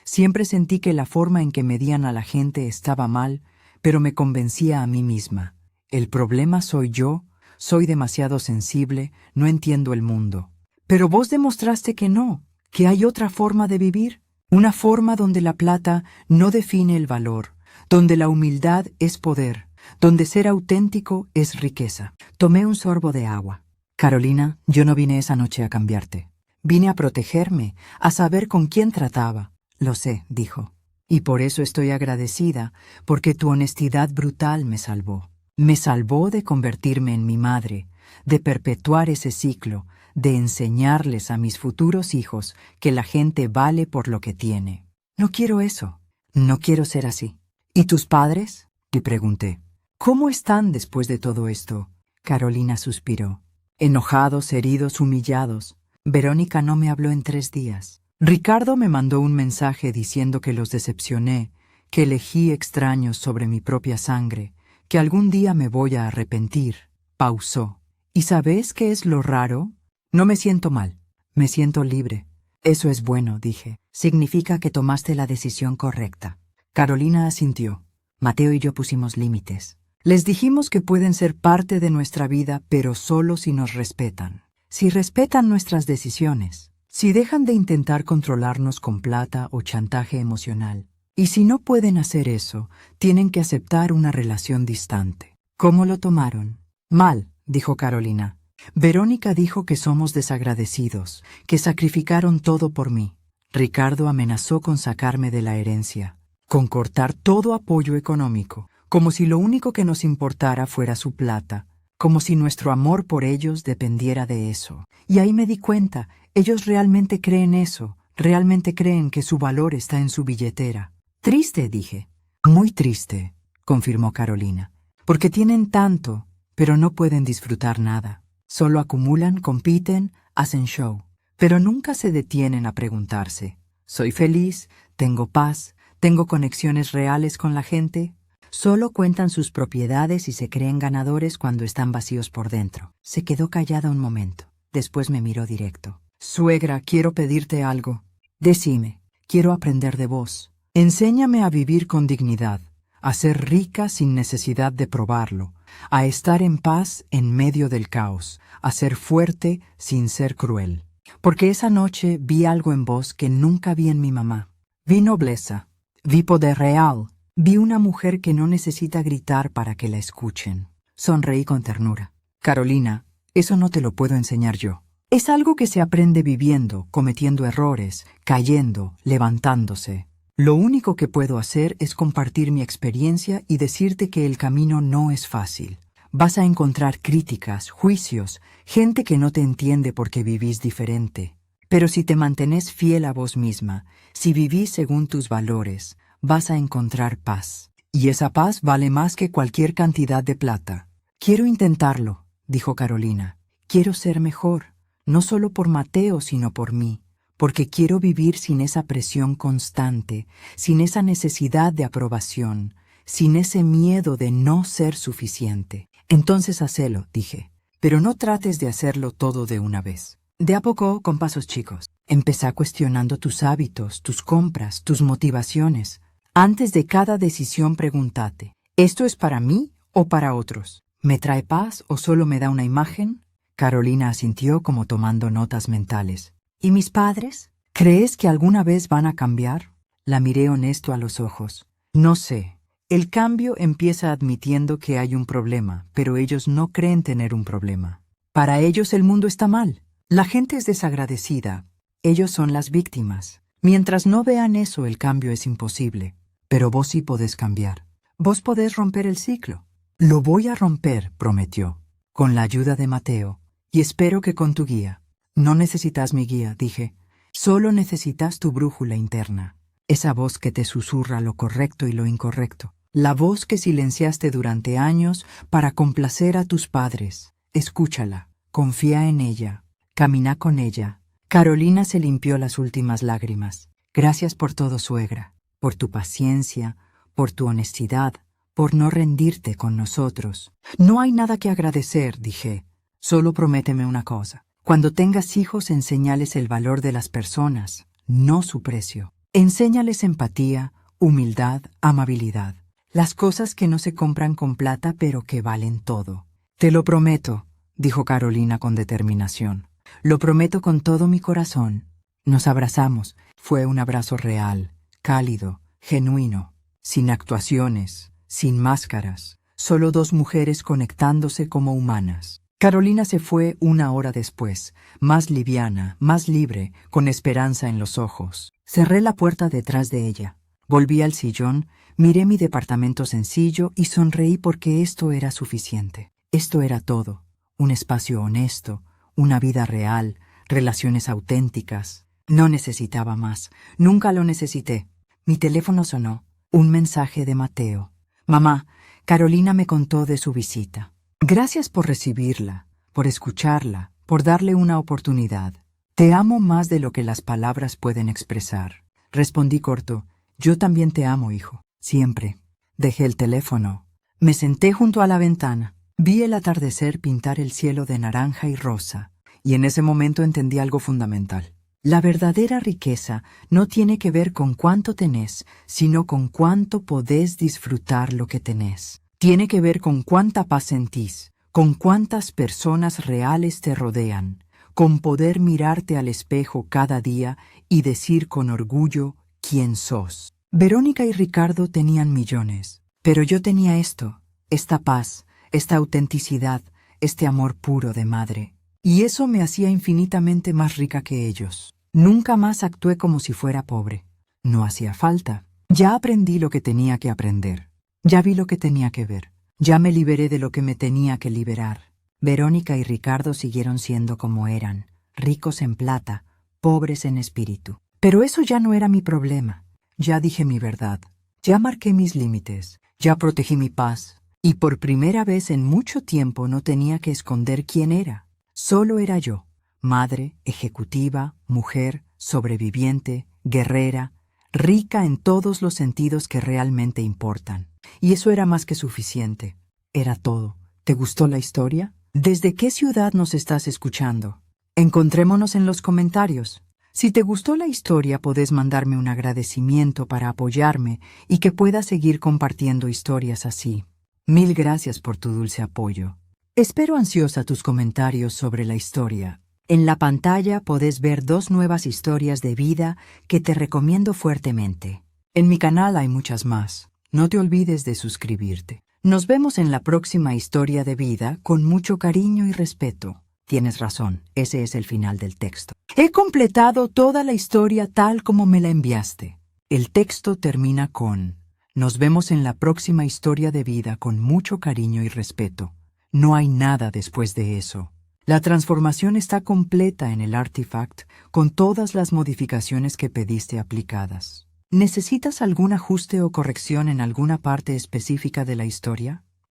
Speaker 1: Siempre sentí que la forma en que medían a la gente estaba mal, pero me convencía a mí misma. El problema soy yo, soy demasiado sensible, no entiendo el mundo. Pero vos demostraste que no, que hay otra forma de vivir, una forma donde la plata no define el valor, donde la humildad es poder, donde ser auténtico es riqueza». Tomé un sorbo de agua. «Carolina, yo no vine esa noche a cambiarte. Vine a protegerme, a saber con quién trataba». «Lo sé», dijo. «Y por eso estoy agradecida, porque tu honestidad brutal me salvó. Me salvó de convertirme en mi madre, de perpetuar ese ciclo, de enseñarles a mis futuros hijos que la gente vale por lo que tiene. No quiero eso. No quiero ser así». «¿Y tus padres?», le pregunté. «¿Cómo están después de todo esto?». Carolina suspiró. «Enojados, heridos, humillados. Verónica no me habló en 3 días. Ricardo me mandó un mensaje diciendo que los decepcioné, que elegí extraños sobre mi propia sangre, que algún día me voy a arrepentir». Pausó. «¿Y sabes qué es lo raro? No me siento mal, me siento libre». «Eso es bueno», dije. «Significa que tomaste la decisión correcta». Carolina asintió. «Mateo y yo pusimos límites. Les dijimos que pueden ser parte de nuestra vida, pero solo si nos respetan. Si respetan nuestras decisiones. Si dejan de intentar controlarnos con plata o chantaje emocional. Y si no pueden hacer eso, tienen que aceptar una relación distante. ¿Cómo lo tomaron? Mal, dijo Carolina. Verónica dijo que somos desagradecidos, que sacrificaron todo por mí. Ricardo amenazó con sacarme de la herencia, con cortar todo apoyo económico, como si lo único que nos importara fuera su plata, como si nuestro amor por ellos dependiera de eso. Y ahí me di cuenta, ellos realmente creen eso, realmente creen que su valor está en su billetera. Triste, dije. Muy triste, confirmó Carolina, porque tienen tanto, pero no pueden disfrutar nada. Solo acumulan, compiten, hacen show, pero nunca se detienen a preguntarse, ¿soy feliz? ¿Tengo paz? ¿Tengo conexiones reales con la gente? Solo cuentan sus propiedades y se creen ganadores cuando están vacíos por dentro. Se quedó callada un momento. Después me miró directo. Suegra, quiero pedirte algo. Decime, quiero aprender de vos. Enséñame a vivir con dignidad, a ser rica sin necesidad de probarlo, a estar en paz en medio del caos, a ser fuerte sin ser cruel. Porque esa noche vi algo en vos que nunca vi en mi mamá. Vi nobleza, vi poder real, vi una mujer que no necesita gritar para que la escuchen. Sonreí con ternura. Carolina, eso no te lo puedo enseñar yo. Es algo que se aprende viviendo, cometiendo errores, cayendo, levantándose. Lo único que puedo hacer es compartir mi experiencia y decirte que el camino no es fácil. Vas a encontrar críticas, juicios, gente que no te entiende porque vivís diferente. Pero si te mantenés fiel a vos misma, si vivís según tus valores, vas a encontrar paz. Y esa paz vale más que cualquier cantidad de plata. Quiero intentarlo, dijo Carolina. Quiero ser mejor, no solo por Mateo, sino por mí. Porque quiero vivir sin esa presión constante, sin esa necesidad de aprobación, sin ese miedo de no ser suficiente. Entonces hacelo, dije, pero no trates de hacerlo todo de una vez. De a poco, con pasos chicos. Empezá cuestionando tus hábitos, tus compras, tus motivaciones. Antes de cada decisión pregúntate, ¿esto es para mí o para otros? ¿Me trae paz o solo me da una imagen? Carolina asintió como tomando notas mentales. ¿Y mis padres? ¿Crees que alguna vez van a cambiar? La miré honesto a los ojos. No sé. El cambio empieza admitiendo que hay un problema, pero ellos no creen tener un problema. Para ellos el mundo está mal. La gente es desagradecida. Ellos son las víctimas. Mientras no vean eso, el cambio es imposible. Pero vos sí podés cambiar. Vos podés romper el ciclo. Lo voy a romper, prometió, con la ayuda de Mateo, y espero que con tu guía. No necesitas mi guía, dije. Solo necesitas tu brújula interna. Esa voz que te susurra lo correcto y lo incorrecto. La voz que silenciaste durante años para complacer a tus padres. Escúchala, confía en ella, camina con ella. Carolina se limpió las últimas lágrimas. Gracias por todo, suegra. Por tu paciencia, por tu honestidad, por no rendirte con nosotros. No hay nada que agradecer, dije. Solo prométeme una cosa. Cuando tengas hijos, enséñales el valor de las personas, no su precio. Enséñales empatía, humildad, amabilidad. Las cosas que no se compran con plata, pero que valen todo. Te lo prometo, dijo Carolina con determinación. Lo prometo con todo mi corazón. Nos abrazamos. Fue un abrazo real, cálido, genuino, sin actuaciones, sin máscaras. Solo dos mujeres conectándose como humanas. Carolina se fue 1 hora después, más liviana, más libre, con esperanza en los ojos. Cerré la puerta detrás de ella. Volví al sillón, miré mi departamento sencillo y sonreí porque esto era suficiente. Esto era todo. Un espacio honesto, una vida real, relaciones auténticas. No necesitaba más. Nunca lo necesité. Mi teléfono sonó. Un mensaje de Mateo. Mamá, Carolina me contó de su visita. Gracias por recibirla, por escucharla, por darle una oportunidad. Te amo más de lo que las palabras pueden expresar. Respondí corto. Yo también te amo, hijo. Siempre. Dejé el teléfono. Me senté junto a la ventana. Vi el atardecer pintar el cielo de naranja y rosa. Y en ese momento entendí algo fundamental. La verdadera riqueza no tiene que ver con cuánto tenés, sino con cuánto podés disfrutar lo que tenés. Tiene que ver con cuánta paz sentís, con cuántas personas reales te rodean, con poder mirarte al espejo cada día y decir con orgullo quién sos. Verónica y Ricardo tenían millones, pero yo tenía esto, esta paz, esta autenticidad, este amor puro de madre. Y eso me hacía infinitamente más rica que ellos. Nunca más actué como si fuera pobre. No hacía falta. Ya aprendí lo que tenía que aprender. Ya vi lo que tenía que ver. Ya me liberé de lo que me tenía que liberar.
Speaker 2: Verónica y Ricardo siguieron siendo como eran, ricos en plata, pobres en espíritu.
Speaker 1: Pero eso ya no era mi problema. Ya dije mi verdad. Ya marqué mis límites. Ya protegí mi paz. Y por primera vez en mucho tiempo no tenía que esconder quién era. Solo era yo. Madre, ejecutiva, mujer, sobreviviente, guerrera, rica en todos los sentidos que realmente importan. Y eso era más que suficiente. Era todo. ¿Te gustó la historia? ¿Desde qué ciudad nos estás escuchando? Encontrémonos en los comentarios. Si te gustó la historia, podés mandarme un agradecimiento para apoyarme y que pueda seguir compartiendo historias así. Mil gracias por tu dulce apoyo. Espero ansiosa tus comentarios sobre la historia.
Speaker 2: En la pantalla podés ver 2 nuevas historias de vida que te recomiendo fuertemente.
Speaker 1: En mi canal hay muchas más. No te olvides de suscribirte. Nos vemos en la próxima historia de vida con mucho cariño y respeto.
Speaker 2: Tienes razón, ese es el final del texto.
Speaker 1: He completado toda la historia tal como me la enviaste. El texto termina con: nos vemos en la próxima historia de vida con mucho cariño y respeto. No hay nada después de eso. La transformación está completa en el artifact con todas las modificaciones que pediste aplicadas. ¿Necesitas algún ajuste o corrección en alguna parte específica de la historia?